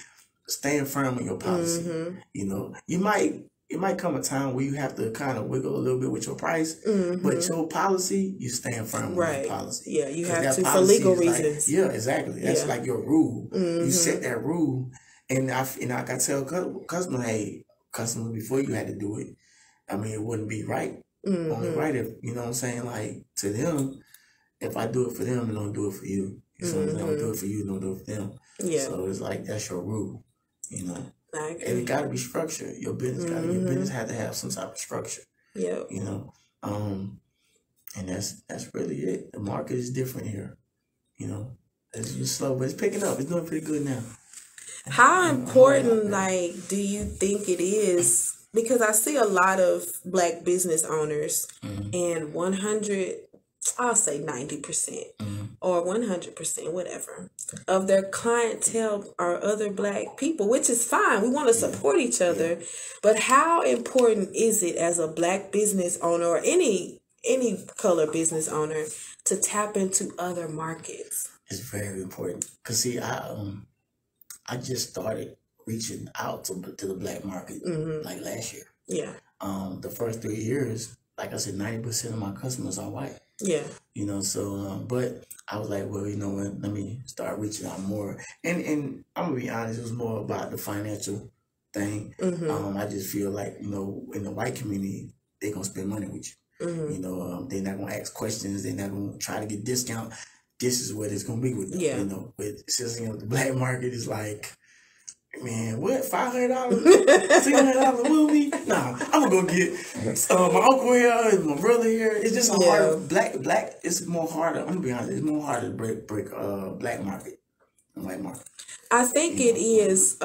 staying firm on your policy. You might, it might come a time where you have to kind of wiggle a little bit with your price, but your policy, you stand firm on your policy. Yeah, you have to for legal reasons. Like, yeah, exactly. That's like your rule. You set that rule, and I got to tell customer, hey, customer, before you had to do it, I mean, it wouldn't be right. Only right if, you know what I'm saying, like, to them, if I do it for them, I don't do it for you. You know what I'm saying? I don't do it for you, don't do it for them. Yeah. So it's like, that's your rule, you know. And it got to be structured. Your business your business had to have some type of structure. Yeah. You know, and that's really it. The market is different here. You know, it's just slow, but it's picking up. It's doing pretty good now. How important, like, do you think it is? Because I see a lot of Black business owners, and 100, I'll say 90%, or 100%, whatever, of their clientele are other Black people, which is fine. We want to support each other, but how important is it as a Black business owner or any color business owner to tap into other markets? It's very important. Cause see, I just started reaching out to the Black market like last year. Yeah. The first 3 years, like I said, 90% of my customers are white. Yeah. You know, so but I was like, well, you know what, let me start reaching out more. And I'm gonna be honest, it was more about the financial thing. I just feel like, you know, in the white community, they're gonna spend money with you. You know, they're not gonna ask questions, they're not gonna try to get discount. This is what it's gonna be with them. Yeah. You know, but since, you know, the Black market is like, man, what, $500, $600 movie? Nah, I'm gonna go get my uncle here and my brother here. It's just harder. Black. It's more harder. I'm gonna be honest. It's more harder to break Black market than white market. I think it is.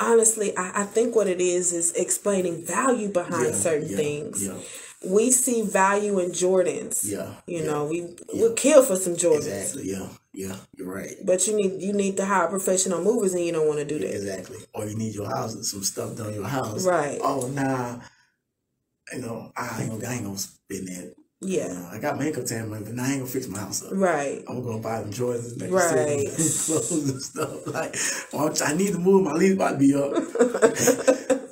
Honestly, I think what it is explaining value behind certain things. Yeah. We see value in Jordans. Yeah. You know, we'll kill for some Jordans. Exactly. Yeah. Yeah. You're right. But you need to hire professional movers, and you don't want to do that. Exactly. Or you need your house, some stuff done in your house. Right. Oh, nah. You know, I ain't gonna spend that. Yeah. You know, I got my income tax money, but now I ain't gonna fix my house up. Right. I'm gonna buy them Jordans and clothes and stuff. Like, well, I need to move. My lease about to be up.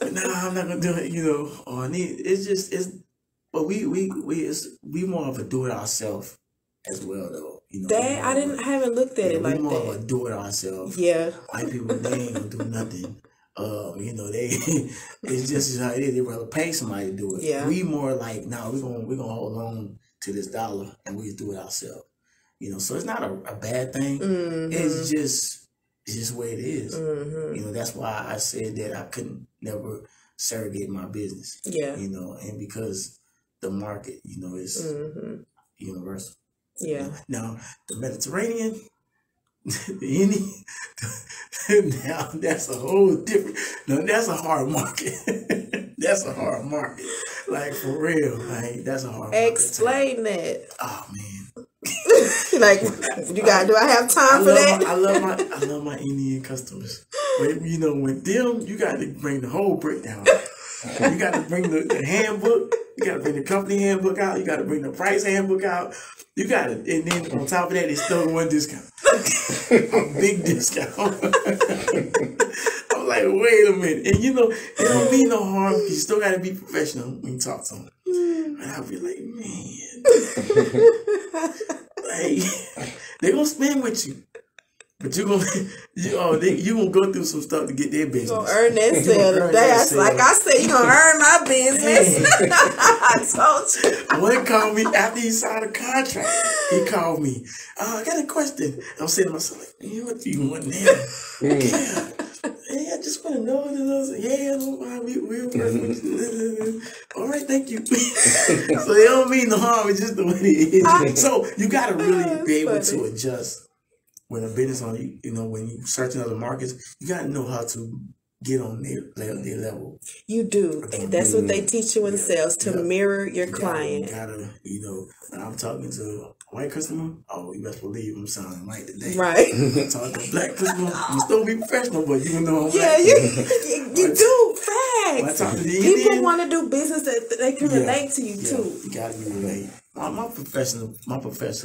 But nah, I'm not gonna do it. You know, or but we more of a do it ourselves as well, though. You know, I haven't looked at it like that. We more of a do it ourselves. Yeah. White people, they ain't gonna do nothing. You know, it's just how it is. They rather pay somebody to do it. Yeah. We more like, no, we're gonna hold on to this dollar and we do it ourselves. You know, so it's not a bad thing. It's just the way it is. You know, that's why I said that I couldn't never surrogate my business. Yeah. You know, and because the market, you know, is universal. Yeah. You know? Now the Mediterranean, the Indian, now that's a whole different. No, that's a hard market. That's a hard market. Like, for real, like, that's a hard market. Explain that. Oh man. Like, do I have time for that? I love my Indian customers. But you know, with them, you got to bring the whole breakdown. You got to bring the handbook. You got to bring the company handbook out. You got to bring the price handbook out. You got to, and then on top of that, they still one discount. A big discount. I'm like, wait a minute. And you know, it don't mean no harm. You still got to be professional when you talk to them. And I'll be like, man. Like, they're going to spend with you. But you gonna go through some stuff to get their business. You gonna earn that sale today. Like I said, you gonna earn my business. I told you. One called me after he signed a contract. He called me. I got a question. I'm saying to myself, like, man, what do you want now? Yeah, I just want to know. Yeah, we'll work with you. All right, thank you. So it don't mean no harm. It's just the way it is. So you gotta really be able to adjust. When a business owner, you know, when you search in other markets, you got to know how to get on their level. You do. That's what they teach you in sales, to mirror your client. You gotta, you know, when I'm talking to a white customer, you best believe I'm sounding white today. Right. I'm talking to a Black customer, I'm still be professional, but you know I'm Black. Yeah, you do. Facts. People want to do business that they can relate to you too. You got to be related. My professor,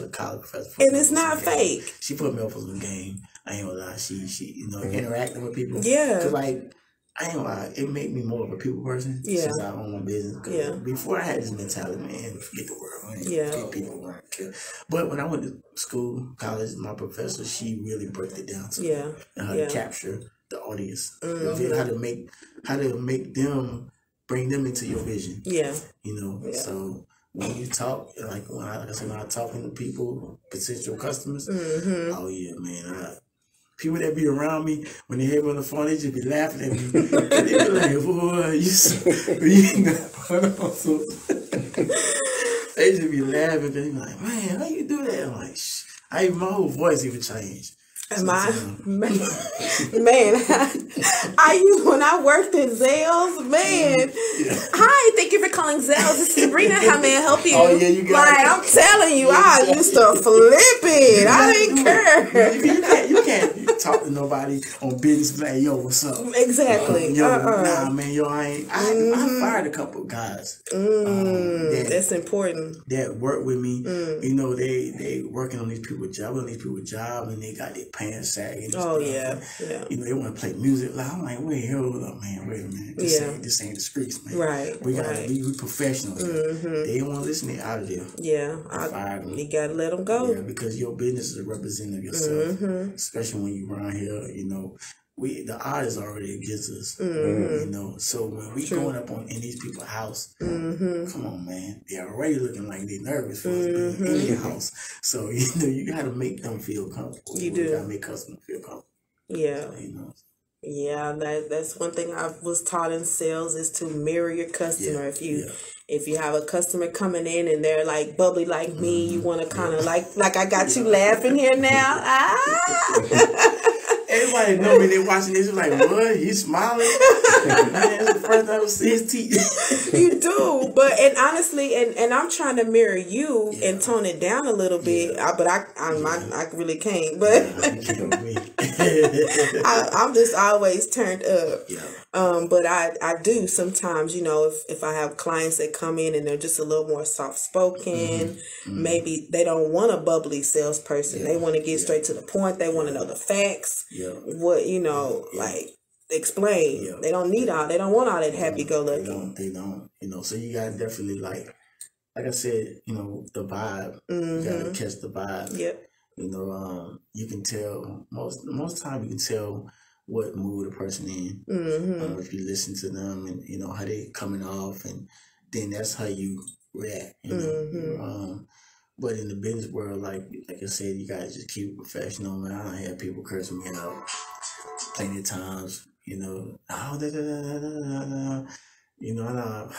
college professor, and it's not fake. She put me up for some game. I ain't gonna lie. She, you know, interacting with people. Yeah. Cause like, I ain't gonna lie, it made me more of a people person since I own my business. Yeah. Before I had this mentality, man, forget the world, man. Yeah. Forget people, man. But when I went to school, college, my professor, she really broke it down to me. And how to capture the audience. How to make them, bring them into your vision. Yeah. You know, so when you talk, like when I'm talking to people, potential customers, oh yeah, man, people that be around me, when they hear me on the phone, they just be laughing at me. They be like, boy, they just be laughing. They be like, man, how you do that? I'm like, shh. My whole voice even changed. Man, I used when I worked at Zales, man. Hi, thank you for calling Zales. This is Sabrina. How may I help you? Oh yeah, you got it. I'm telling you, I used to flip it. I didn't care. You can't talk to nobody on business like, yo, what's up? Exactly. Nah, man, yo, I fired a couple of guys. That's important. That work with me. You know, they working on these people's job, and they got their pants sagging. Oh yeah. You know, they want to play music. Like, I'm like, wait, hold up, man, wait a minute. This ain't the streets, man. Right. We gotta be professionals. They don't want to listen. They out of there. Yeah. You gotta let them go. Yeah, because your business is a representative of yourself, especially when you around here. You know, the odds already against us. You know, so when we going up in these people's house, come on, man, they're already looking like they nervous for us being in your house. So you know, you got to make them feel comfortable. You got to make customers feel comfortable. Yeah. You know. Yeah, that's one thing I was taught in sales is to mirror your customer. If you have a customer coming in and they're like bubbly like me, you want to kind of like I got you laughing here now. Everybody know me. They watching this like, what? He's smiling. Man, it's the first time I see his teeth. You do, and honestly, and I'm trying to mirror you and tone it down a little bit, but I really can't. But I'm just always turned up. But I do sometimes, you know, if I have clients that come in and they're just a little more soft spoken, maybe they don't want a bubbly salesperson. They want to get straight to the point. They want to know the facts. What, you know, like explain. They don't need they don't want all that happy go lucky. They don't. You know, so you gotta definitely like I said, you know, the vibe. You gotta catch the vibe. You know, you can tell most time you can tell what mood a person in. If you listen to them and you know how they coming off, and then that's how you react. You know. But in the business world, like I said, you gotta just keep it professional, man. I don't have people cursing me out plenty of times. You know, you know,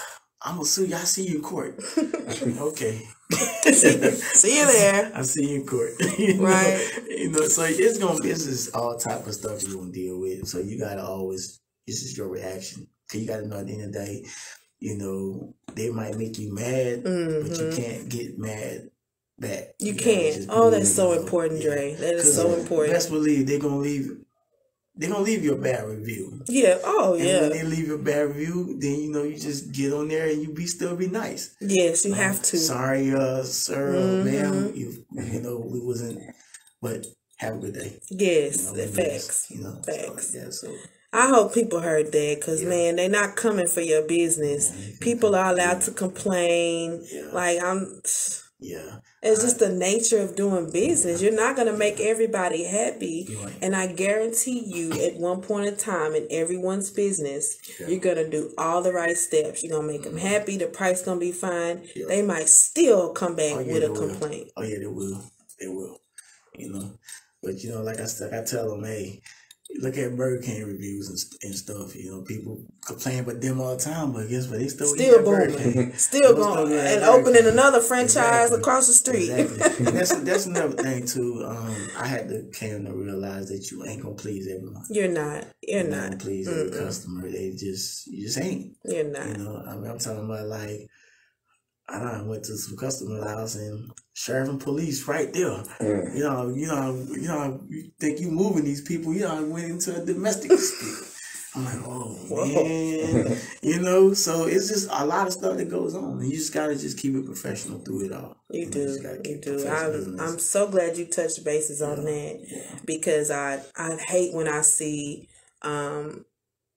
I'm gonna sue you. I see you in court. Okay. See you there. I see you in court. You know, so it's just all type of stuff you're gonna deal with. So you gotta always, this is your reaction. Cause you gotta know at the end of the day, you know, they might make you mad, but you can't get mad back. You can't. Oh, that's so important, Dre. That is so important. Best believe they're gonna leave you a bad review. Yeah. Oh, and when they leave you a bad review, then you know you just get on there and you still be nice. Yes, you have to. Sorry, sir, ma'am. You know we wasn't, but have a good day. Yes, you know, facts. You know, facts. So I hope people heard that because, man, they're not coming for your business. People are allowed to complain. Like, it's just the nature of doing business. You're not going to make everybody happy. And I guarantee you at one point in time in everyone's business, you're going to do all the right steps. You're going to make them happy. The price going to be fine. They might still come back with a complaint. Oh, yeah, they will. They will. You know, but, you know, like I said, I tell them, hey, look at Burger King reviews and stuff. You know, people complain about them all the time, but guess what? They still booming, still going, and opening another franchise across the street. And that's another thing too. I had to came to realize that you ain't gonna please everyone. You're not. You're not gonna please every customer. You just ain't. You're not. You know, I mean, I'm talking about like. I went to some customer's house and sheriff and police right there. You know, you think you moving these people, you know, I went into a domestic dispute. I'm like, oh man. You know, so it's just a lot of stuff that goes on. And you just gotta just keep it professional through it all. You do. I'm so glad you touched bases on that because I hate when I see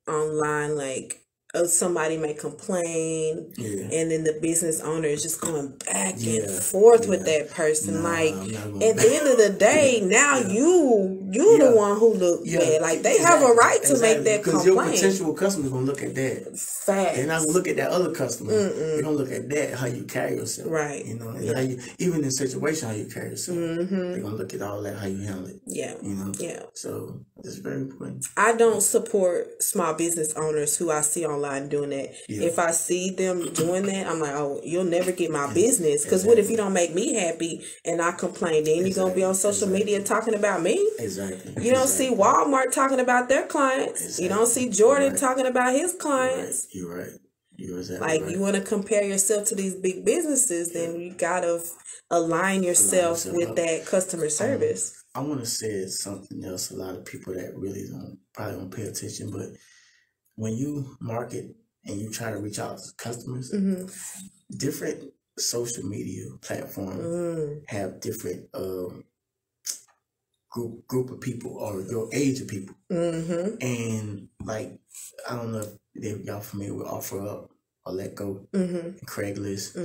online, like somebody may complain, and then the business owner is just going back and forth with that person. Like at the end of the day, now you're the one who look bad. Like they have a right to make that because complaint. your potential customer gonna look at that. Facts. They're not gonna look at that other customer. They're gonna look at that, how you carry yourself. Right. You know, and how you, even in situation how you carry yourself. They're gonna look at all that, how you handle it. Yeah. You know. Yeah. So it's very important. I don't support small business owners who I see online doing that. If I see them doing that, I'm like, oh, you'll never get my business. Because what if you don't make me happy and I complain? Then you're going to be on social media talking about me. Exactly. You don't see Walmart talking about their clients. You don't see Jordan talking about his clients. You're right. You're exactly like, right. you want to compare yourself to these big businesses, then you got to align yourself with that customer service. I want to say something else. A lot of people that really probably don't pay attention, but when you market and you try to reach out to customers, different social media platforms have different group of people or your age of people. And like, I don't know if y'all familiar with OfferUp or Let Go, Craigslist.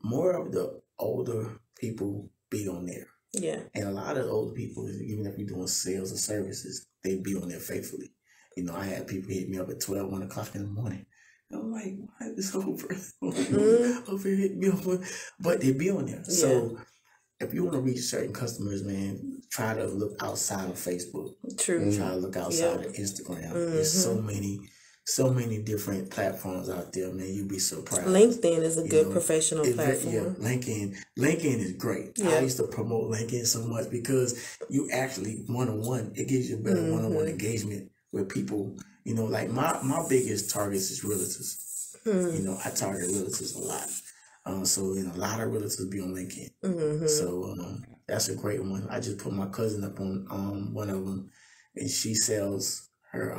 More of the older people be on there. Yeah. And a lot of the older people, even if you're doing sales or services, they be on there faithfully. You know, I had people hit me up at 12, 1 o'clock in the morning. I'm like, why is this old person over here hit me up? But they be on there. So if you want to reach certain customers, man, try to look outside of Facebook. True. Try to look outside of Instagram. There's so many different platforms out there, man. You'd be surprised. LinkedIn is a good professional platform. LinkedIn is great. I used to promote LinkedIn so much because you actually one-on-one, it gives you better one-on-one engagement with people. You know, like my biggest targets is realtors. You know, I target realtors a lot. So, you know, a lot of realtors be on LinkedIn. So that's a great one. I just put my cousin up on one of them, and she sells her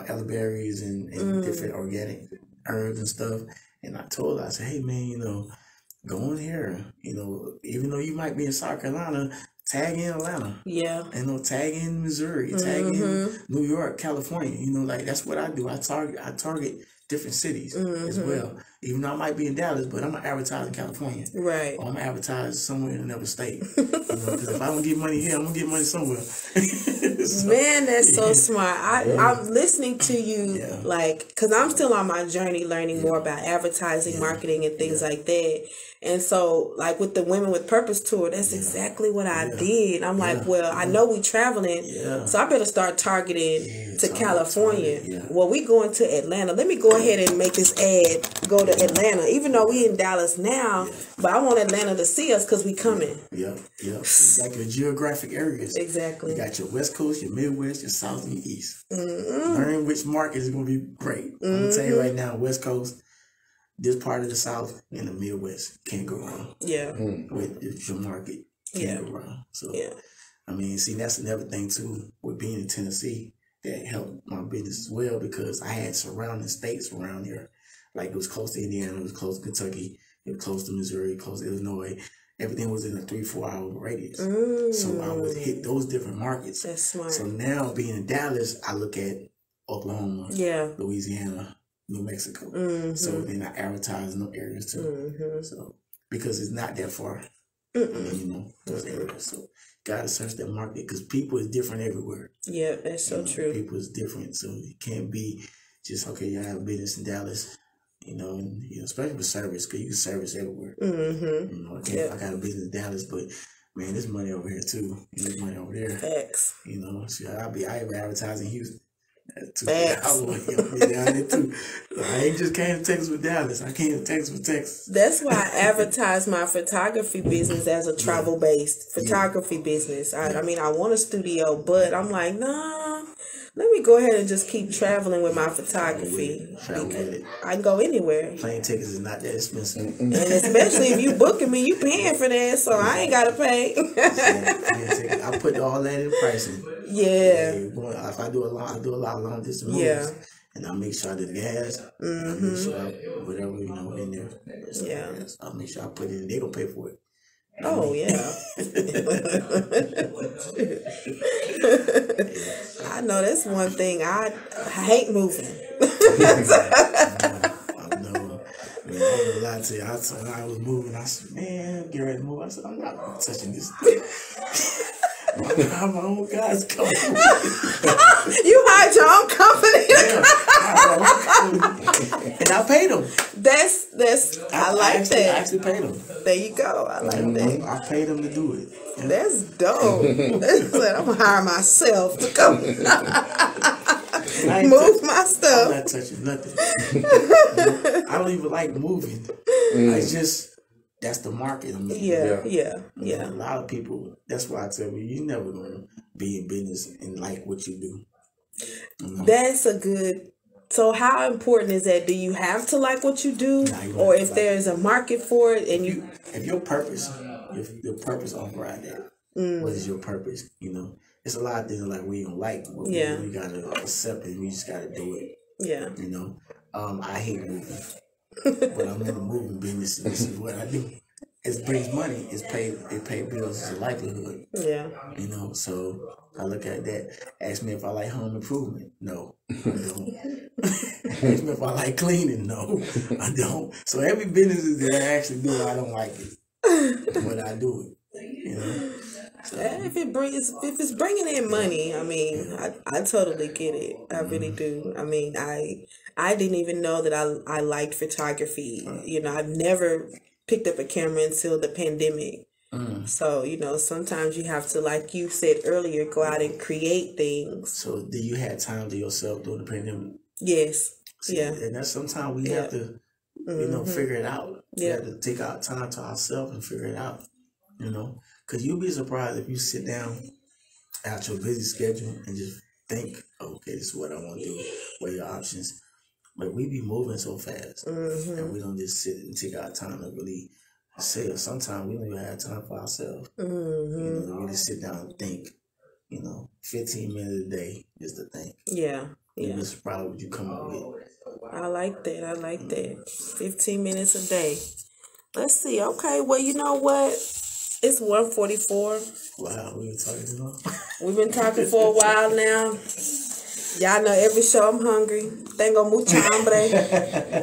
elderberries and different organic herbs and stuff. And I told her, I said, hey man, you know, go in here. You know, even though you might be in South Carolina, tag in Atlanta. Yeah. You know, tag in Missouri, tag in New York, California. You know, like that's what I do. I target different cities as well. Even though I might be in Dallas, but I'm gonna advertise in California. Right. Or I'm gonna advertise somewhere in another state. You know, because if I don't get money here, I'm gonna get money somewhere. So, man, that's so smart. I'm listening to you, like, because I'm still on my journey learning more about advertising, marketing, and things like that. And so, like, with the Women with Purpose tour, that's exactly what I did. I'm like, well, I know we traveling, so I better start targeting to California. Well, we going to Atlanta. Let me go ahead and make this ad go to Atlanta, even though we in Dallas now, but I want Atlanta to see us because we coming. Yep. Like your geographic areas. Exactly. You got your West Coast, your Midwest, your South, and your East. Learn which market is going to be great. I'm going to tell you right now, West Coast, this part of the South, and the Midwest can't go wrong. Yeah. With your market, can't go wrong. So, I mean, see, that's another thing too with being in Tennessee that helped my business as well because I had surrounding states around here. Like it was close to Indiana, it was close to Kentucky, it was close to Missouri, close to Illinois. Everything was in a 3-4 hour radius. So I would hit those different markets. That's smart. So now being in Dallas, I look at Oklahoma, Louisiana, New Mexico. So then I advertise in those areas too. So because it's not that far. I mean, you know, those areas. So gotta search that market because people is different everywhere. Yeah, that's so true. People is different. So it can't be just okay, I have a business in Dallas. You know, and, you know, especially with service, because you can service everywhere. You know, I got a business in Dallas, but man, there's money over here too. And there's money over there. Facts. You know, so I even advertise in Houston. Facts. I want to be down there too. I ain't just came to Texas with Dallas. I came to Texas with Texas. That's why I advertise my photography business as a travel-based photography business. I mean, I want a studio, but I'm like, nah. Let me go ahead and just keep traveling with my photography. I can go anywhere. Plane tickets is not that expensive. And especially if you booking me, you paying for that, so I ain't gotta pay. I put all that in pricing. If I do a lot of long distance moves. And I make sure I do the gas. I make sure whatever, you know, in there. I'll make sure I put it in. They gonna pay for it. Oh yeah. I know that's one thing. I hate moving. I know. Man, I ain't gonna lie to you. When I was moving, I said, man, get ready to move. I said, I'm not touching this thing. I'm my own guy's company. You hired your own company. And I paid them. I like that. I actually paid them. There you go. I like that. I paid them to do it. Yeah. That's dope. I'm gonna hire myself to come move my stuff. I'm not touching nothing. I don't even like moving. It's just that's the market. I mean, Yeah. A lot of people. That's why I tell you, you're never gonna be in business and like what you do. That's a good. So how important is that? Do you have to like what you do, or if there's a market for it, and if your purpose override that, what is your purpose? You know, it's a lot of things like we don't like, but we gotta accept it. We just gotta do it. Yeah. You know, I hate moving, but I'm in the moving business. This is what I do. It brings money. It pay bills. It's a livelihood. Yeah. You know, so I look at that. Ask me if I like home improvement. No, I don't. Ask me if I like cleaning. No, I don't. So every business that I actually do, I don't like it, but I do it. You know. So, if it's bringing in money, I mean, I totally get it. I really do. I mean, I didn't even know that I liked photography. You know, I've never picked up a camera until the pandemic. So, you know, sometimes you have to, like you said earlier, go out and create things. So, do you have time to yourself during the pandemic? Yes. See, and that's sometimes we have to, you know, figure it out. We have to take our time to ourselves and figure it out, you know. Because you'll be surprised if you sit down at your busy schedule and just think, okay, this is what I want to do. What are your options? But we be moving so fast, and we don't just sit and take our time to really say. Sometimes we don't even have time for ourselves. You know, you just sit down and think. You know, 15 minutes a day is the thing. Yeah. You'll be surprised what you come up with. I like that. 15 minutes a day. Let's see. Okay. Well, you know what? It's 1:44. Wow, we been talking too long. We've been talking for a while now. Y'all know every show I'm hungry. Tengo mucha hambre.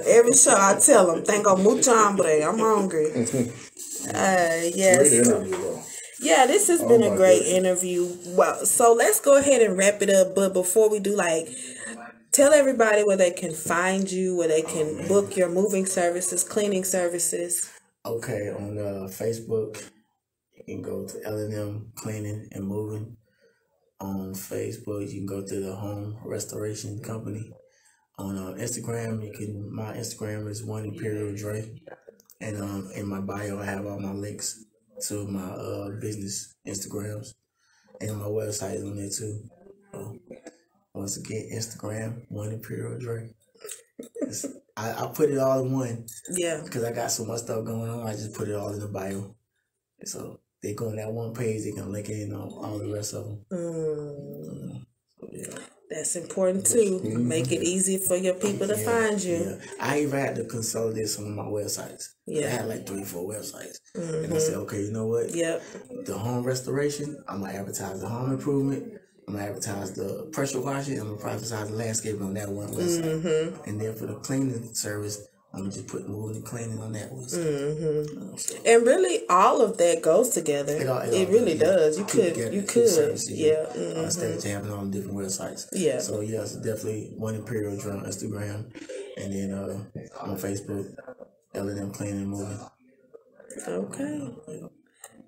Every show I tell them, tengo mucha hambre. I'm hungry. Yes. Yeah, this has been a great interview. Well, so let's go ahead and wrap it up. But before we do, tell everybody where they can find you, where they can book your moving services, cleaning services. Okay, on Facebook, you can go to L&M Cleaning and Moving. On Facebook, you can go to the Home Restoration Company. On Instagram, my Instagram is Imperial Dre. And in my bio, I have all my links to my business Instagrams. And my website is on there too. Once again, Instagram, Imperial Dre. I put it all in one. Yeah. Because I got so much stuff going on, I just put it all in the bio. So they go on that one page, they can link in on all the rest of them. So, yeah. That's important too. Make it easy for your people to find you. Yeah. I even had to consolidate some of my websites. Yeah. I had like 3-4 websites. And I said, okay, you know what? Yep. The home restoration, I'm going to advertise the home improvement. I'm going to advertise the pressure washing. I'm going to advertise the landscaping on that one website. And then for the cleaning service, I'm going to just put moving and cleaning on that website. So. And really, all of that goes together. It really does. You could. Yeah. Instead of having on different websites. Yeah. So, yes, definitely Imperial Dre on Instagram. And then on Facebook, L&M Cleaning and Moving. Okay.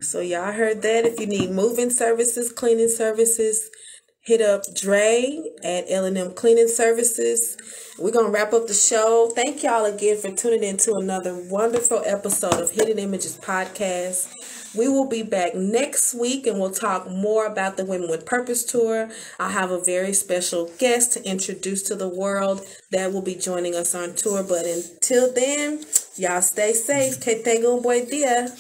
So y'all heard that. If you need moving services, cleaning services, hit up Dre at L&M Cleaning Services. We're going to wrap up the show. Thank y'all again for tuning in to another wonderful episode of Hidden Images Podcast. We will be back next week and we'll talk more about the Women with Purpose Tour. I have a very special guest to introduce to the world that will be joining us on tour. But until then, y'all stay safe. Que tenga un buen día.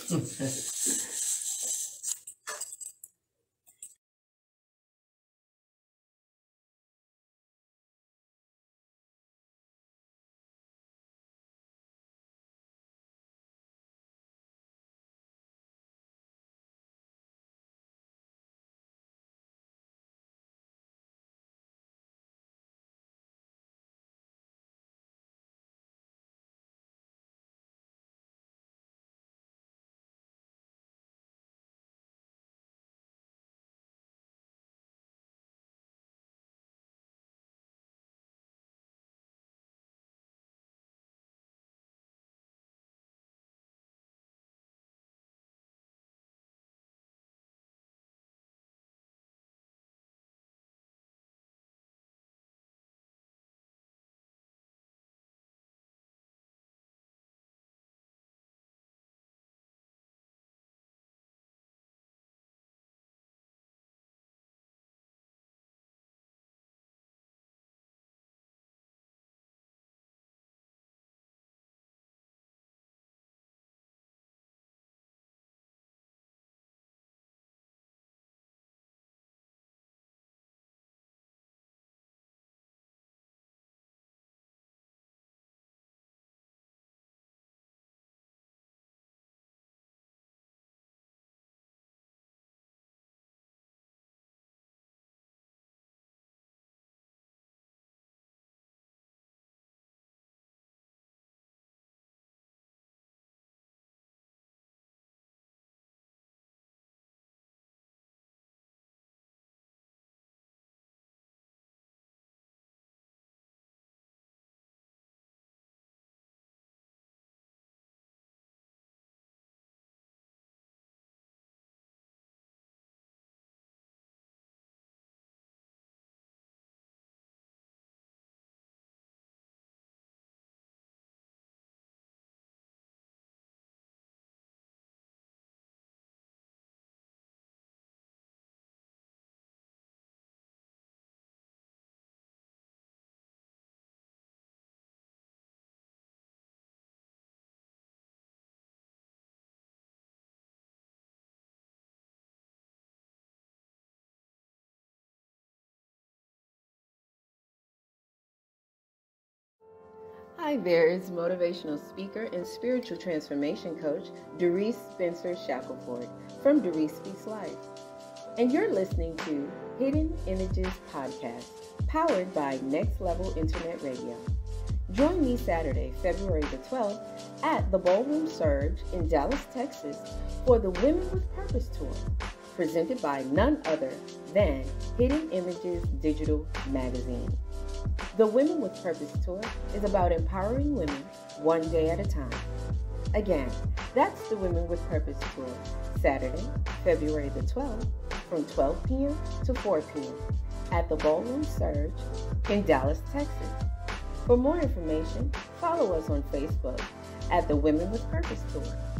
Hi there, it's motivational speaker and spiritual transformation coach, Doris Spencer Shackelford from Doris Speaks Life. And you're listening to Hidden Images Podcast, powered by Next Level Internet Radio. Join me Saturday, February the 12th at the Ballroom Surge in Dallas, Texas for the Women with Purpose Tour, presented by none other than Hidden Images Digital Magazine. The Women with Purpose Tour is about empowering women one day at a time. Again, that's the Women with Purpose Tour, Saturday, February the 12th, from 12 p.m. to 4 p.m. at the Ballroom Surge in Dallas, Texas. For more information, follow us on Facebook at the Women with Purpose Tour.